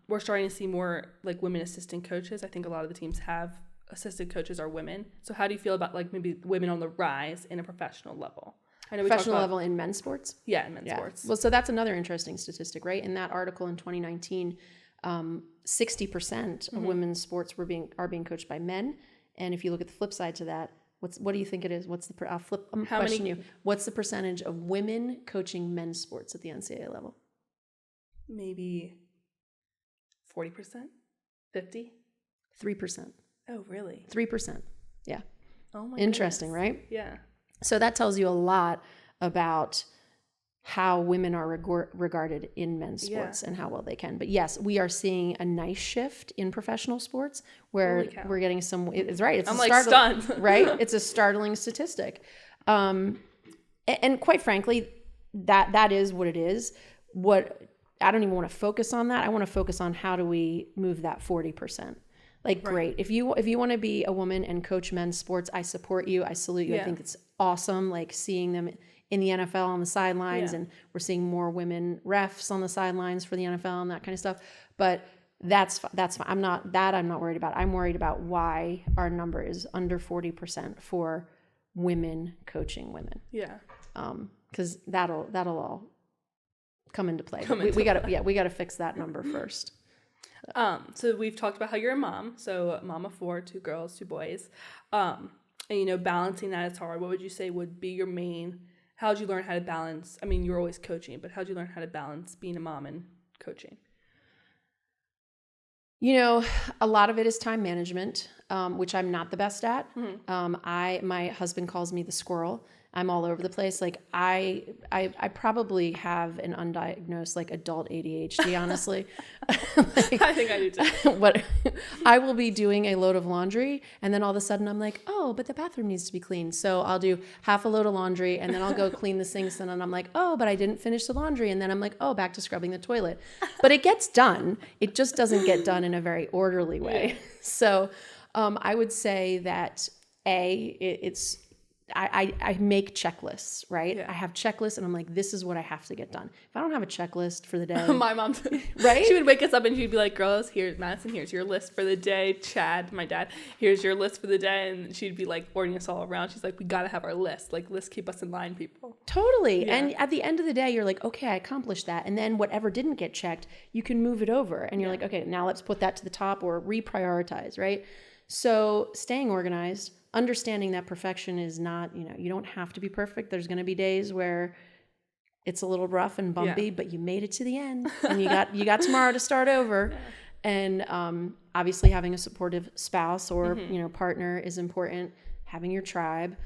we're starting to see more like women assistant coaches. I think a lot of the teams have assistant coaches are women. So how do you feel about like maybe women on the rise in a professional level? I know professional level in men's sports? Yeah, in men's sports. Well, so that's another interesting statistic, right? In that article in 2019, 60% of women's sports are being coached by men. And if you look at the flip side to that, what do you think it is? What's the percentage of women coaching men's sports at the NCAA level? Maybe 40%? 50%? 3%. Oh, really? 3%. Yeah. Oh my Interesting, goodness. right? Yeah. So that tells you a lot about how women are regarded in men's sports and how well they can. But yes, we are seeing a nice shift in professional sports where we're getting some, it's right. It's I'm like stunned. Right? It's a startling statistic. And quite frankly, that is what it is. I don't even want to focus on that. I want to focus on how do we move that 40%. Like, great. If you want to be a woman and coach men's sports, I support you. I salute you. I think it's awesome. Like seeing them in the NFL on the sidelines, and we're seeing more women refs on the sidelines for the NFL and that kind of stuff. But that's fine. I'm not worried about. I'm worried about why our number is under 40% for women coaching women. Yeah. Because that'll all come into play. We gotta fix that number first. So we've talked about how you're a mom. So mom of 4, 2 girls, 2 boys. And balancing that is hard. What would you say would be your main? How'd you learn how to balance? I mean, you're always coaching, but how'd you learn how to balance being a mom and coaching? A lot of it is time management, which I'm not the best at. Mm-hmm. My husband calls me the squirrel. I'm all over the place. Like I probably have an undiagnosed like adult ADHD, honestly. I think I do too. I will be doing a load of laundry and then all of a sudden I'm like, oh, but the bathroom needs to be cleaned. So I'll do half a load of laundry and then I'll go clean the sinks and then I'm like, oh, but I didn't finish the laundry. And then I'm like, oh, back to scrubbing the toilet. But it gets done. It just doesn't get done in a very orderly way. Yeah. So I would say that I make checklists, right? Yeah. I have checklists and I'm like, this is what I have to get done. If I don't have a checklist for the day. My mom, right? She would wake us up and she'd be like, girls, here's Madison, here's your list for the day. Chad, my dad, here's your list for the day. And she'd be like ordering us all around. She's like, we got to have our list. Like, lists keep us in line, people. Totally. Yeah. And at the end of the day, you're like, okay, I accomplished that. And then whatever didn't get checked, you can move it over. And you're like, okay, now let's put that to the top or reprioritize, right? So staying organized, understanding that perfection is not, you don't have to be perfect. There's going to be days where it's a little rough and bumpy, but you made it to the end and you got tomorrow to start over. Yeah. And obviously having a supportive spouse or, partner is important. Having your tribe.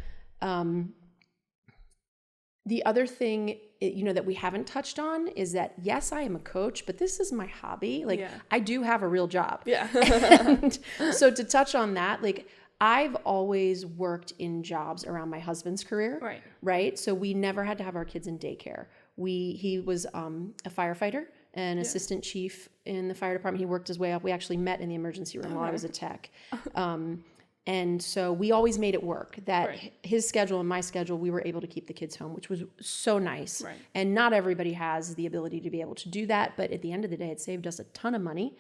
The other thing, that we haven't touched on is that, yes, I am a coach, but this is my hobby. Like I do have a real job. Yeah. And so to touch on that, like, I've always worked in jobs around my husband's career, right? So we never had to have our kids in daycare. He was a firefighter, an assistant chief in the fire department. He worked his way up. We actually met in the emergency room while I was a tech. And so we always made it work that his schedule and my schedule, we were able to keep the kids home, which was so nice. Right. And not everybody has the ability to be able to do that. But at the end of the day, it saved us a ton of money.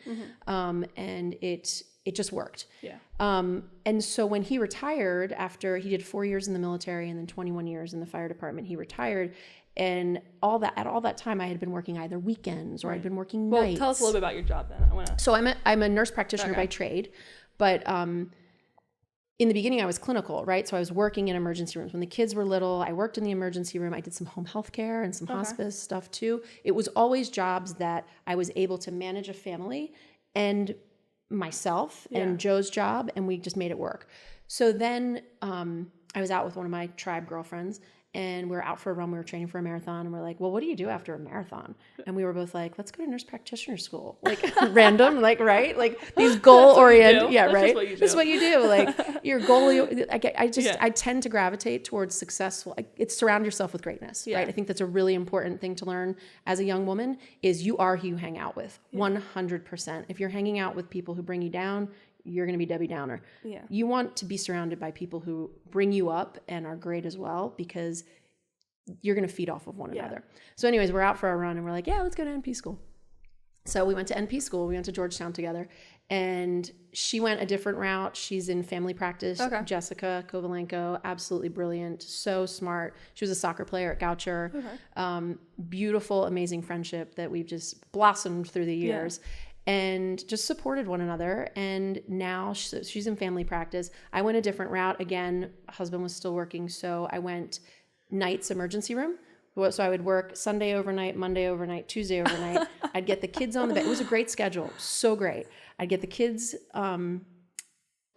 And it just worked. Yeah. And so when he retired, after he did 4 years in the military and then 21 years in the fire department, he retired. And at all that time, I had been working either weekends or I'd been working nights. Well, tell us a little bit about your job then. So I'm a nurse practitioner by trade, but in the beginning, I was clinical, right? So I was working in emergency rooms. When the kids were little, I worked in the emergency room. I did some home health care and some hospice stuff too. It was always jobs that I was able to manage a family and myself and Joe's job, and we just made it work. So then I was out with one of my tribe girlfriends, and we were out for a run. We were training for a marathon, and we're like, well, what do you do after a marathon? And we were both like, let's go to nurse practitioner school. Like random, like, right? Like these goal-oriented, right? That's what you do. Like your goal, I tend to gravitate towards successful. It's surround yourself with greatness, right? I think that's a really important thing to learn as a young woman is you are who you hang out with, 100%. If you're hanging out with people who bring you down, you're going to be Debbie Downer. Yeah. You want to be surrounded by people who bring you up and are great as well, because you're going to feed off of one another. So anyways, we're out for a run and we're like, let's go to NP school. So we went to NP school. We went to Georgetown together, and she went a different route. She's in family practice. Jessica Kovalenko, absolutely brilliant. So smart. She was a soccer player at Goucher. Beautiful, amazing friendship that we've just blossomed through the years. And just supported one another. And now she's in family practice. I went a different route. Again, husband was still working, so I went nights emergency room. So I would work Sunday overnight, Monday overnight, Tuesday overnight. I'd get the kids on the bed. It was a great schedule, so great. I'd get the kids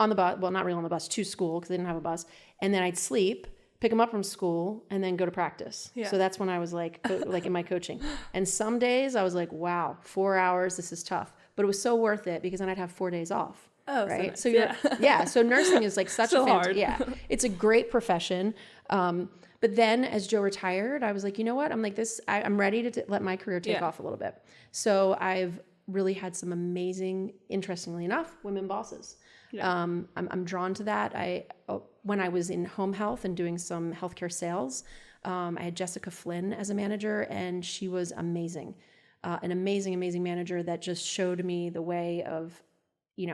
on the bus, well, not really on the bus, to school because they didn't have a bus. And then I'd sleep, pick them up from school, and then go to practice. Yeah. So that's when I was like in my coaching. And some days I was like, wow, 4 hours, this is tough. But it was so worth it because then I'd have 4 days off. Oh, right. So, nice. Yeah. So nursing is like such so a hard. Yeah. It's a great profession. But then as Joe retired, I was like, you know what? I'm like I'm ready to let my career take off a little bit. So I've really had some amazing, interestingly enough, women bosses. Yeah. I'm drawn to that. When I was in home health and doing some healthcare sales, I had Jessica Flynn as a manager, and she was amazing. An amazing, amazing manager that just showed me the way of,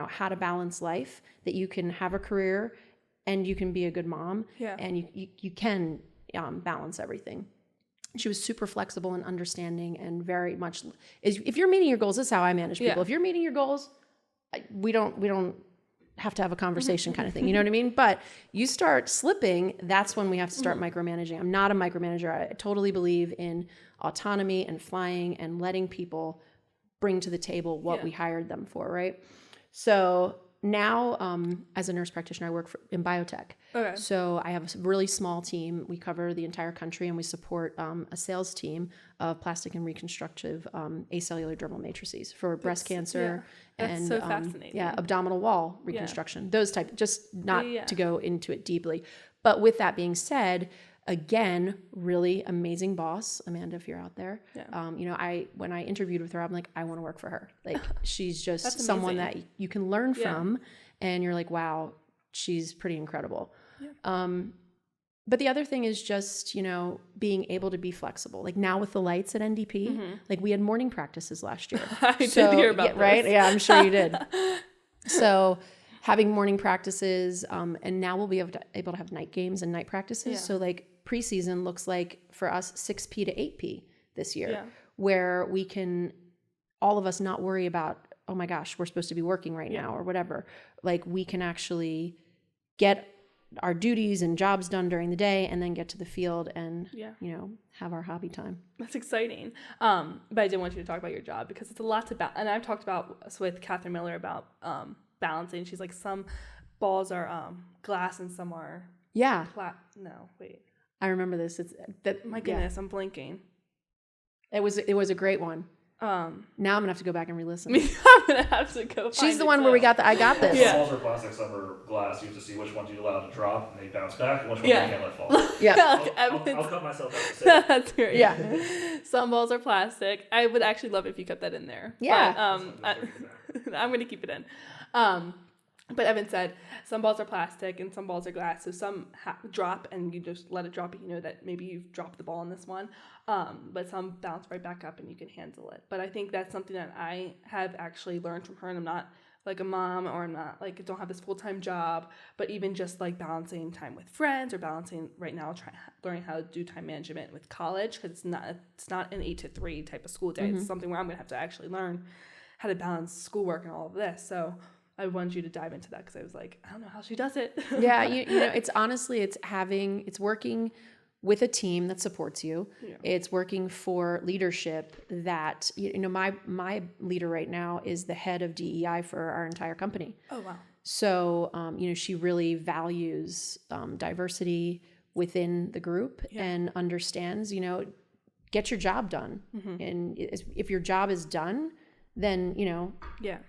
how to balance life, that you can have a career and you can be a good mom, and you can balance everything. She was super flexible and understanding, and very much, if you're meeting your goals, this is how I manage people. If you're meeting your goals, we don't have to have a conversation kind of thing. You know what I mean? But you start slipping, that's when we have to start micromanaging. I'm not a micromanager. I totally believe in autonomy and flying and letting people bring to the table what we hired them for, right? So now, as a nurse practitioner, I work in biotech. Okay. So I have a really small team. We cover the entire country, and we support a sales team of plastic and reconstructive acellular dermal matrices for breast cancer. That's so fascinating. Abdominal wall reconstruction, those type, just not to go into it deeply. But with that being said, again, really amazing boss, Amanda, if you're out there. Yeah. When I interviewed with her, I'm like, I want to work for her. Like, she's just someone that you can learn from, and you're like, wow, she's pretty incredible. Yeah. But the other thing is just, being able to be flexible. Like now with the lights at NDP, like we had morning practices last year. I did hear about this. Right? Yeah, I'm sure you did. So having morning practices, and now we'll be able to have night games and night practices. Yeah. So like preseason looks like for us 6P to 8P this year, where we can, all of us, not worry about, oh my gosh, we're supposed to be working right now or whatever. Like we can actually get our duties and jobs done during the day and then get to the field and, have our hobby time. That's exciting. But I did want you to talk about your job because it's a lot to balance. And I've talked with Catherine Miller about balancing. She's like, some balls are glass and some are I remember this. My goodness, I'm blinking. It was a great one. Now I'm gonna have to go back and re-listen. I'm gonna have to go. She's the one where I got this. Some balls are plastic, some are glass. You have to see which ones you allow to drop, and they bounce back, and which ones you can't let fall. Yeah, I'll cut myself out to say that's great. Yeah, some balls are plastic. I would actually love if you kept that in there. Yeah, but, I'm gonna keep it in. But Evan said some balls are plastic and some balls are glass. So some drop and you just let it drop. You know that maybe you've dropped the ball in this one. But some bounce right back up and you can handle it. But I think that's something that I have actually learned from her. And I'm not like a mom, or I'm not like, don't have this full-time job, but even just like balancing time with friends, or balancing right now, learning how to do time management with college. Cause it's not an 8 to 3 type of school day. It's something where I'm going to have to actually learn how to balance schoolwork and all of this. So I wanted you to dive into that because I was like, I don't know how she does it. Yeah, it's honestly, it's working with a team that supports you. Yeah. It's working for leadership that, my leader right now is the head of DEI for our entire company. Oh, wow. So, she really values diversity within the group and understands, get your job done. And if your job is done, then,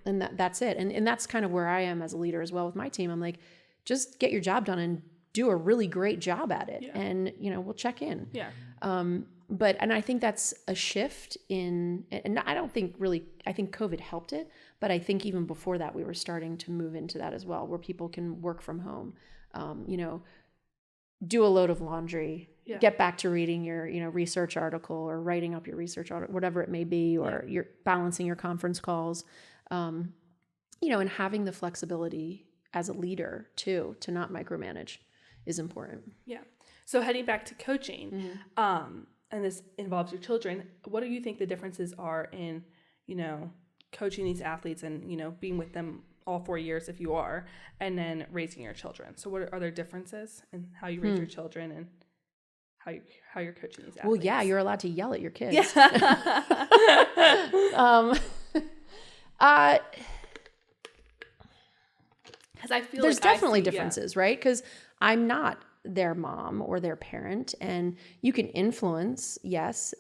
and that's it. And that's kind of where I am as a leader as well with my team. I'm like, just get your job done and do a really great job at it. Yeah. And, we'll check in. Yeah. And I think that's a shift and I think COVID helped it, but I think even before that, we were starting to move into that as well, where people can work from home, do a load of laundry, get back to reading your, research article or writing up your research article, whatever it may be, or you're balancing your conference calls, and having the flexibility as a leader too, to not micromanage is important. Yeah. So heading back to coaching, and this involves your children, what do you think the differences are in, coaching these athletes and, being with them all 4 years if you are, and then raising your children? So what are there differences in how you raise your children and how you're coaching these athletes? Well, yeah, you're allowed to yell at your kids. Yeah. Because I feel there's like definitely I see, differences, right? Because I'm not their mom or their parent, and you can influence, yes,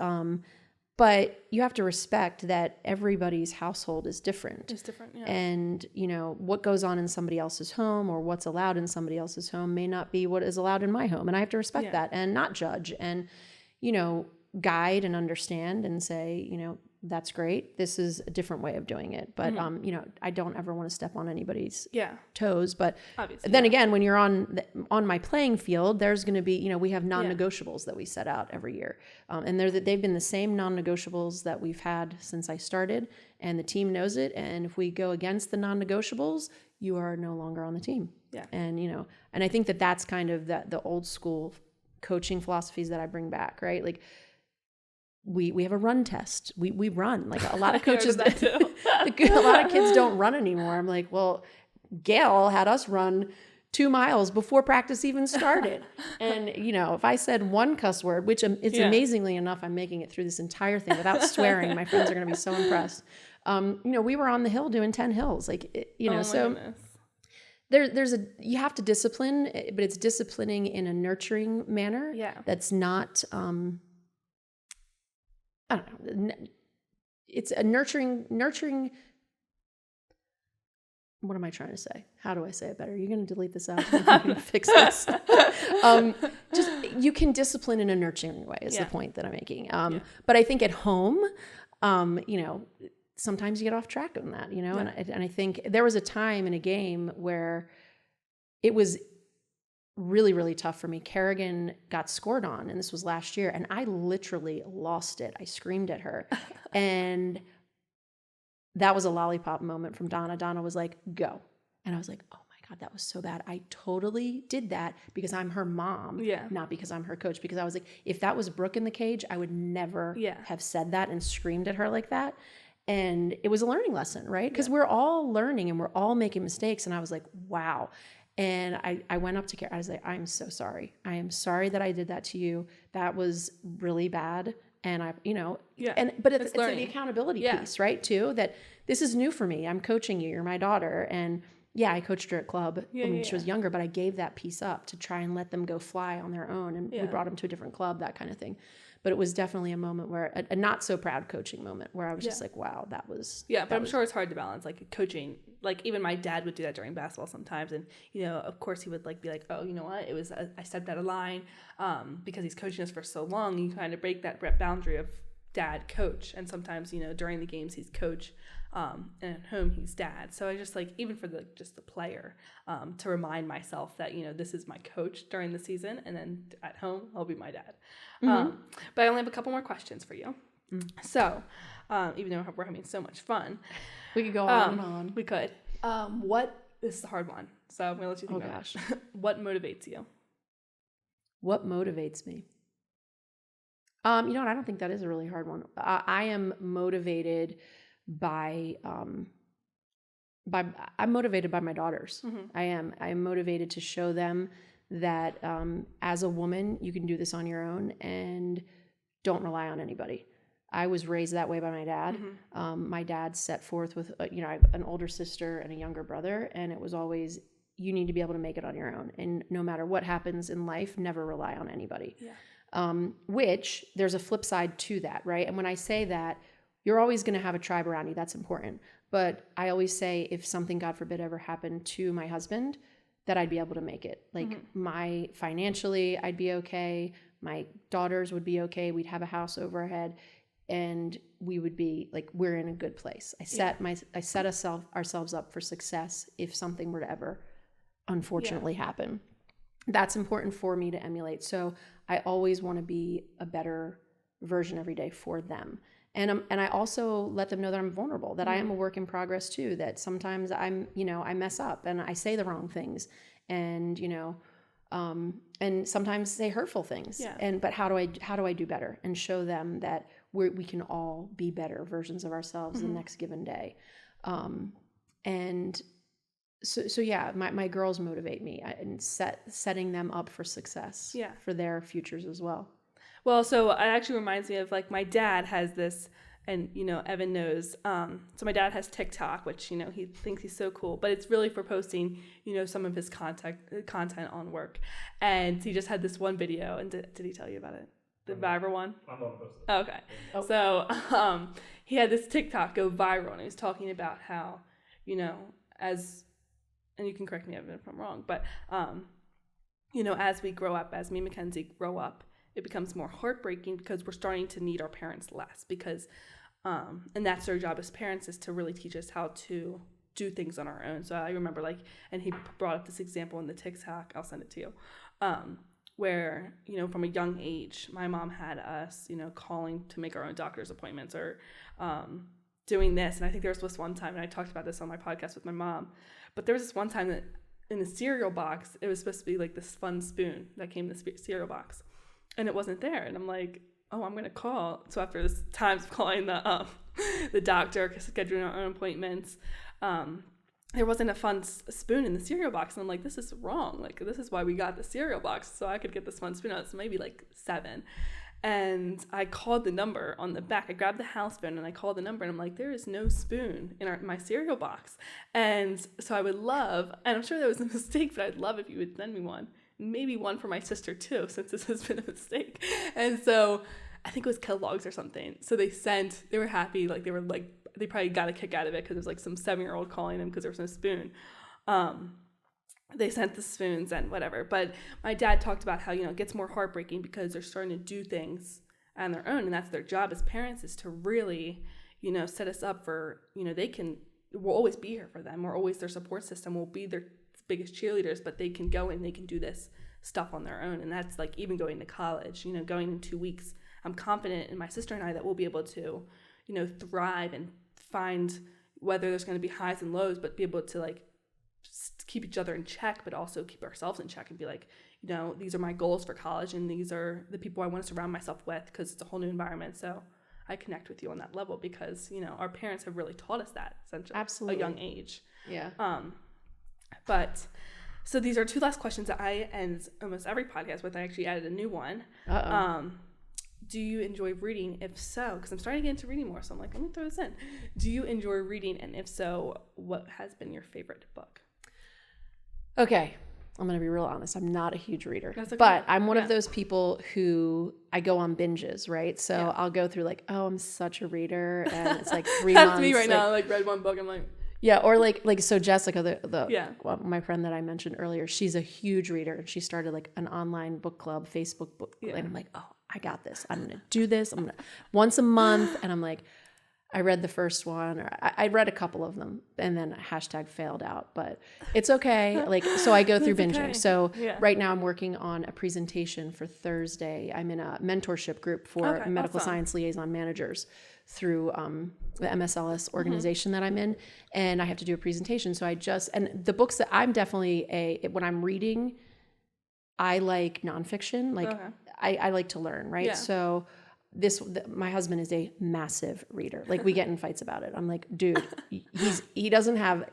but you have to respect that everybody's household is different. It's different, yeah. And, you know, what goes on in somebody else's home or what's allowed in somebody else's home may not be what is allowed in my home. And I have to respect that and not judge and, you know, guide and understand and say, you know, that's great. This is a different way of doing it. But, you know, I don't ever want to step on anybody's toes. But obviously, then again, when you're on my playing field, there's going to be, you know, we have non-negotiables that we set out every year. And they've been the same non-negotiables that we've had since I started, and the team knows it. And if we go against the non-negotiables, you are no longer on the team. Yeah. And, you know, and I think that's kind of the old school coaching philosophies that I bring back, right? Like, we have a run test. We run. Like a lot of coaches, a lot of kids don't run anymore. I'm like, well, Gail had us run 2 miles before practice even started. And, you know, if I said one cuss word, which it's amazingly enough, I'm making it through this entire thing without swearing. My friends are going to be so impressed. You know, we were on the hill doing 10 hills, like, you know, you have to discipline, but it's disciplining in a nurturing manner. Yeah. That's not, I don't know. It's a nurturing. What am I trying to say? How do I say it better? You're going to delete this out. I'm going to fix this. Just you can discipline in a nurturing way is the point that I'm making. But I think at home, you know, sometimes you get off track on that, you know, and I think there was a time in a game where it was really, really tough for me. Kerrigan got scored on, and this was last year, and I literally lost it. I screamed at her. And that was a lollipop moment from Donna. Donna was like, go. And I was like, oh my God, that was so bad. I totally did that because I'm her mom, not because I'm her coach. Because I was like, if that was Brooke in the cage, I would never have said that and screamed at her like that. And it was a learning lesson, right? Because we're all learning and we're all making mistakes. And I was like, wow. And I went up to Kara. I was like, I'm so sorry. I am sorry that I did that to you. That was really bad. And I, you know, but it's the accountability piece, right? Too, that this is new for me. I'm coaching you. You're my daughter. And I coached her at club when she was younger, but I gave that piece up to try and let them go fly on their own. And we brought them to a different club, that kind of thing. But it was definitely a moment where a not so proud coaching moment where I was just like, wow, that was. Yeah. But I'm sure it's hard to balance like coaching. Like even my dad would do that during basketball sometimes. And, you know, of course he would like be like, oh, you know what? It was, I stepped out of line because he's coaching us for so long. You kind of break that boundary of dad coach. And sometimes, you know, during the games he's coach and at home he's dad. So I just like, even for just the player to remind myself that, you know, this is my coach during the season. And then at home, I'll be my dad. But I only have a couple more questions for you. So even though we're having so much fun, we could go on and on. We could. This is a hard one. So I'm going to let you think about it. What motivates you? What motivates me? You know what? I don't think that is a really hard one. I am motivated I'm motivated by my daughters. I am motivated to show them that as a woman, you can do this on your own and don't rely on anybody. I was raised that way by my dad. My dad set forth with, you know, I have an older sister and a younger brother, and it was always, you need to be able to make it on your own. And no matter what happens in life, never rely on anybody. Which there's a flip side to that, right? And when I say that, you're always going to have a tribe around you. That's important. But I always say if something, God forbid, ever happened to my husband, that I'd be able to make it. Like financially, I'd be okay. My daughters would be okay. We'd have a house over our head, and we would be like, we're in a good place. I set ourselves up for success if something were to ever unfortunately happen. That's important for me to emulate. So I always want to be a better version every day for them. And I also let them know that I'm vulnerable, that I am a work in progress too, that sometimes I mess up and I say the wrong things and, you know, and sometimes say hurtful things. But how do I do better and show them that we can all be better versions of ourselves the next given day. So my girls motivate me and setting them up for success for their futures as well. Well, so it actually reminds me of like my dad has this and, you know, Evan knows. So my dad has TikTok, which, you know, he thinks he's so cool, but it's really for posting, you know, some of his content on work. And he just had this one video, and did he tell you about it? The viral one? I'm going to post it. Oh, okay. Oh. So he had this TikTok go viral, and he was talking about how, you know, and you can correct me if I'm wrong, but, you know, as we grow up, as me and Mackenzie grow up, it becomes more heartbreaking because we're starting to need our parents less because, and that's their job as parents, is to really teach us how to do things on our own. So I remember, like, and he brought up this example in the TikTok, I'll send it to you, where, you know, from a young age, my mom had us, you know, calling to make our own doctor's appointments or doing this. And I think there was this one time, and I talked about this on my podcast with my mom, but there was this one time that in the cereal box, it was supposed to be like this fun spoon that came in the cereal box. And it wasn't there. And I'm like, oh, I'm going to call. So after this times of calling the doctor, scheduling our own appointments, there wasn't a fun spoon in the cereal box. And I'm like, this is wrong. Like, this is why we got the cereal box, so I could get this fun spoon. I was maybe like 7. And I called the number on the back. I grabbed the house phone and I called the number, and I'm like, there is no spoon in my cereal box. And so I would love, and I'm sure that was a mistake, but I'd love if you would send me one. Maybe one for my sister too, since this has been a mistake. And so I think it was Kellogg's or something. So they were happy. Like, they probably got a kick out of it because there was like some 7-year-old calling them because there was no spoon. They sent the spoons and whatever. But my dad talked about how, you know, it gets more heartbreaking because they're starting to do things on their own. And that's their job as parents, is to really, you know, set us up for, you know, we'll always be here for them. We're always their support system. We'll be their biggest cheerleaders, but they can go and they can do this stuff on their own. And that's like even going to college, you know, going in 2 weeks. I'm confident in my sister and I that we'll be able to, you know, thrive and find, whether there's going to be highs and lows, but be able to like keep each other in check, but also keep ourselves in check and be like, you know, these are my goals for college and these are the people I want to surround myself with, because it's a whole new environment. So I connect with you on that level because, you know, our parents have really taught us that since a young age. Yeah. But so these are 2 last questions that I end almost every podcast with. I actually added a new one. Do you enjoy reading? If so, because I'm starting to get into reading more, so I'm like, let me throw this in. Do you enjoy reading? And if so, what has been your favorite book? Okay. I'm going to be real honest. I'm not a huge reader, okay. But I'm one of those people who I go on binges, right? So I'll go through like, oh, I'm such a reader. And it's like 3 months. That's me right now. I like read one book. I'm like, yeah. Or like, so Jessica, well, my friend that I mentioned earlier, she's a huge reader, and she started like an online book club, Facebook book. And I'm like, oh, I got this. I'm going to do this. I'm going to once a month. And I'm like, I read the first one, or I read a couple of them, and then #failed out, but it's okay. Like, so I go through binging. Okay. So right now I'm working on a presentation for Thursday. I'm in a mentorship group for medical science liaison managers through the MSLS organization that I'm in, and I have to do a presentation. So and the books that I'm definitely when I'm reading, I like nonfiction. Like I like to learn, right? Yeah. So my husband is a massive reader. Like, we get in fights about it. I'm like, dude, he doesn't have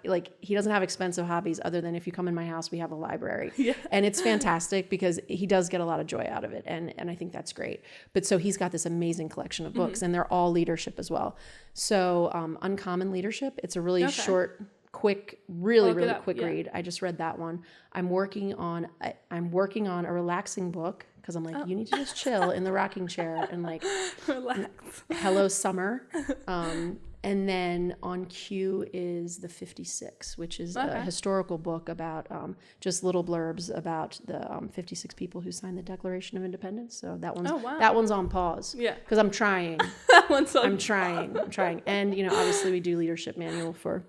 expensive hobbies other than if you come in my house, we have a library. Yeah. And it's fantastic because he does get a lot of joy out of it. And I think that's great. But so he's got this amazing collection of books, and they're all leadership as well. So Uncommon Leadership, it's a really short, quick, really quick read. I just read that one. I'm working on a relaxing book, because I'm like, you need to just chill in the rocking chair and like relax. Hello Summer. And then on cue is The 56, which is a historical book about just little blurbs about the 56 people who signed the Declaration of Independence. So that one's on pause. Yeah. Because I'm trying. I'm trying. And, you know, obviously we do leadership manual for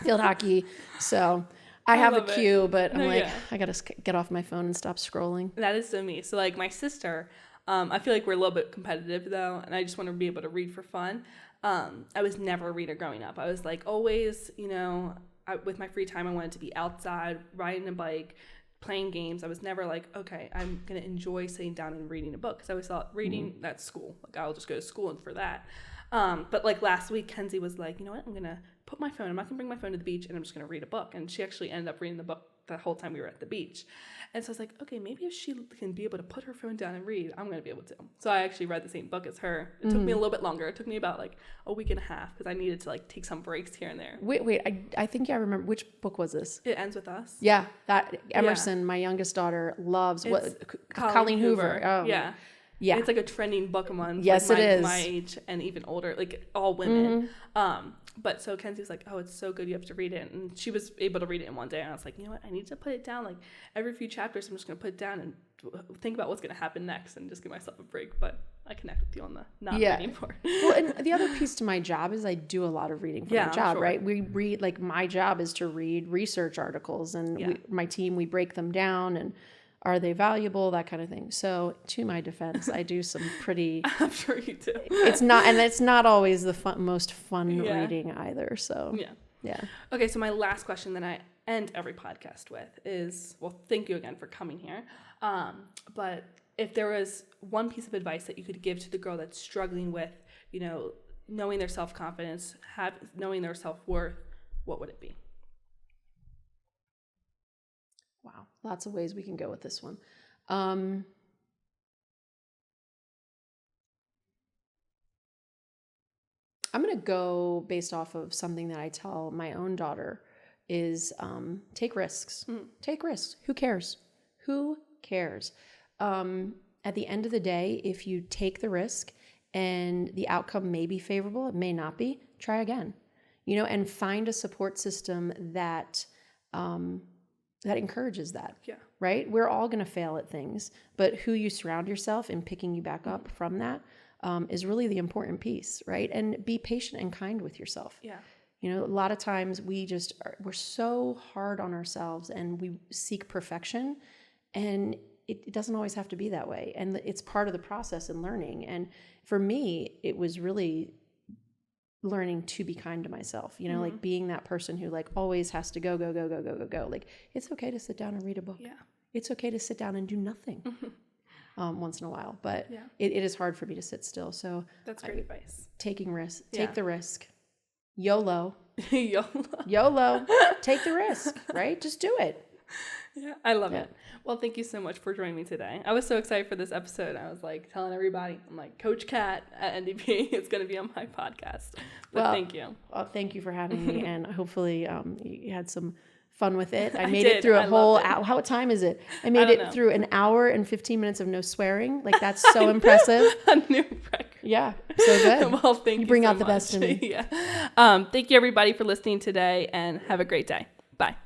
field hockey. So I have a queue, but I'm I got to get off my phone and stop scrolling. That is so me. So like my sister, I feel like we're a little bit competitive though, and I just want to be able to read for fun. I was never a reader growing up. I was like always, you know, with my free time, I wanted to be outside, riding a bike, playing games. I was never like, okay, I'm going to enjoy sitting down and reading a book, because I always thought reading, that's school. Like, I'll just go to school and for that. But like last week, Kenzie was like, you know what, I'm going to put my phone, I'm not going to bring my phone to the beach, and I'm just going to read a book. And she actually ended up reading the book the whole time we were at the beach. And so I was like, okay, maybe if she can be able to put her phone down and read, I'm going to be able to. So I actually read the same book as her. It took me a little bit longer. It took me about like a week and a half because I needed to like take some breaks here and there. Wait, I think I remember. Which book was this? It Ends With Us. Yeah, that Emerson, my youngest daughter, loves. Colleen Hoover. Oh, yeah. Yeah. It's like a trending book among yes, like, it is. my age and even older, like all women. But so Kenzie was like, oh, it's so good, you have to read it. And she was able to read it in one day. And I was like, you know what, I need to put it down. Like every few chapters, I'm just going to put it down and think about what's going to happen next and just give myself a break. But I connect with you on the not reading part. Well, and the other piece to my job is I do a lot of reading for my job, right? We read, like my job is to read research articles and my team, we break them down and are they valuable, that kind of thing. So to my defense, I do some pretty... I'm sure you do. It's not always the most fun reading either. So yeah. Okay, so my last question that I end every podcast with is, well, thank you again for coming here. But if there was one piece of advice that you could give to the girl that's struggling with, you know, knowing their self-confidence, knowing their self-worth, what would it be? Wow, lots of ways we can go with this one. I'm going to go based off of something that I tell my own daughter is take risks. Take risks. Who cares? Who cares? At the end of the day, if you take the risk and the outcome may be favorable, it may not be, try again. You know, and find a support system that that encourages that. Yeah. Right? We're all going to fail at things, but who you surround yourself in picking you back up from that is really the important piece, right? And be patient and kind with yourself. Yeah. You know, a lot of times we're so hard on ourselves and we seek perfection, and it doesn't always have to be that way. And it's part of the process and learning. And for me, it was really learning to be kind to myself, you know, like being that person who like always has to go. Like it's okay to sit down and read a book. Yeah. It's okay to sit down and do nothing once in a while, but it is hard for me to sit still. So that's great advice. Taking risks, take the risk. YOLO. YOLO. Take the risk, right? Just do it. Yeah, I love it. Well, thank you so much for joining me today. I was so excited for this episode. I was like telling everybody, I'm like, Coach Kat at NDP is going to be on my podcast. But thank you. Well, thank you for having me. And hopefully you had some fun with it. I made it through a whole hour. What time is it? I made it through an hour and 15 minutes of no swearing. Like that's so impressive. A new record. Yeah. So good. Well, thank you. You bring so out the much. best in me. Yeah. Thank you everybody for listening today and have a great day. Bye.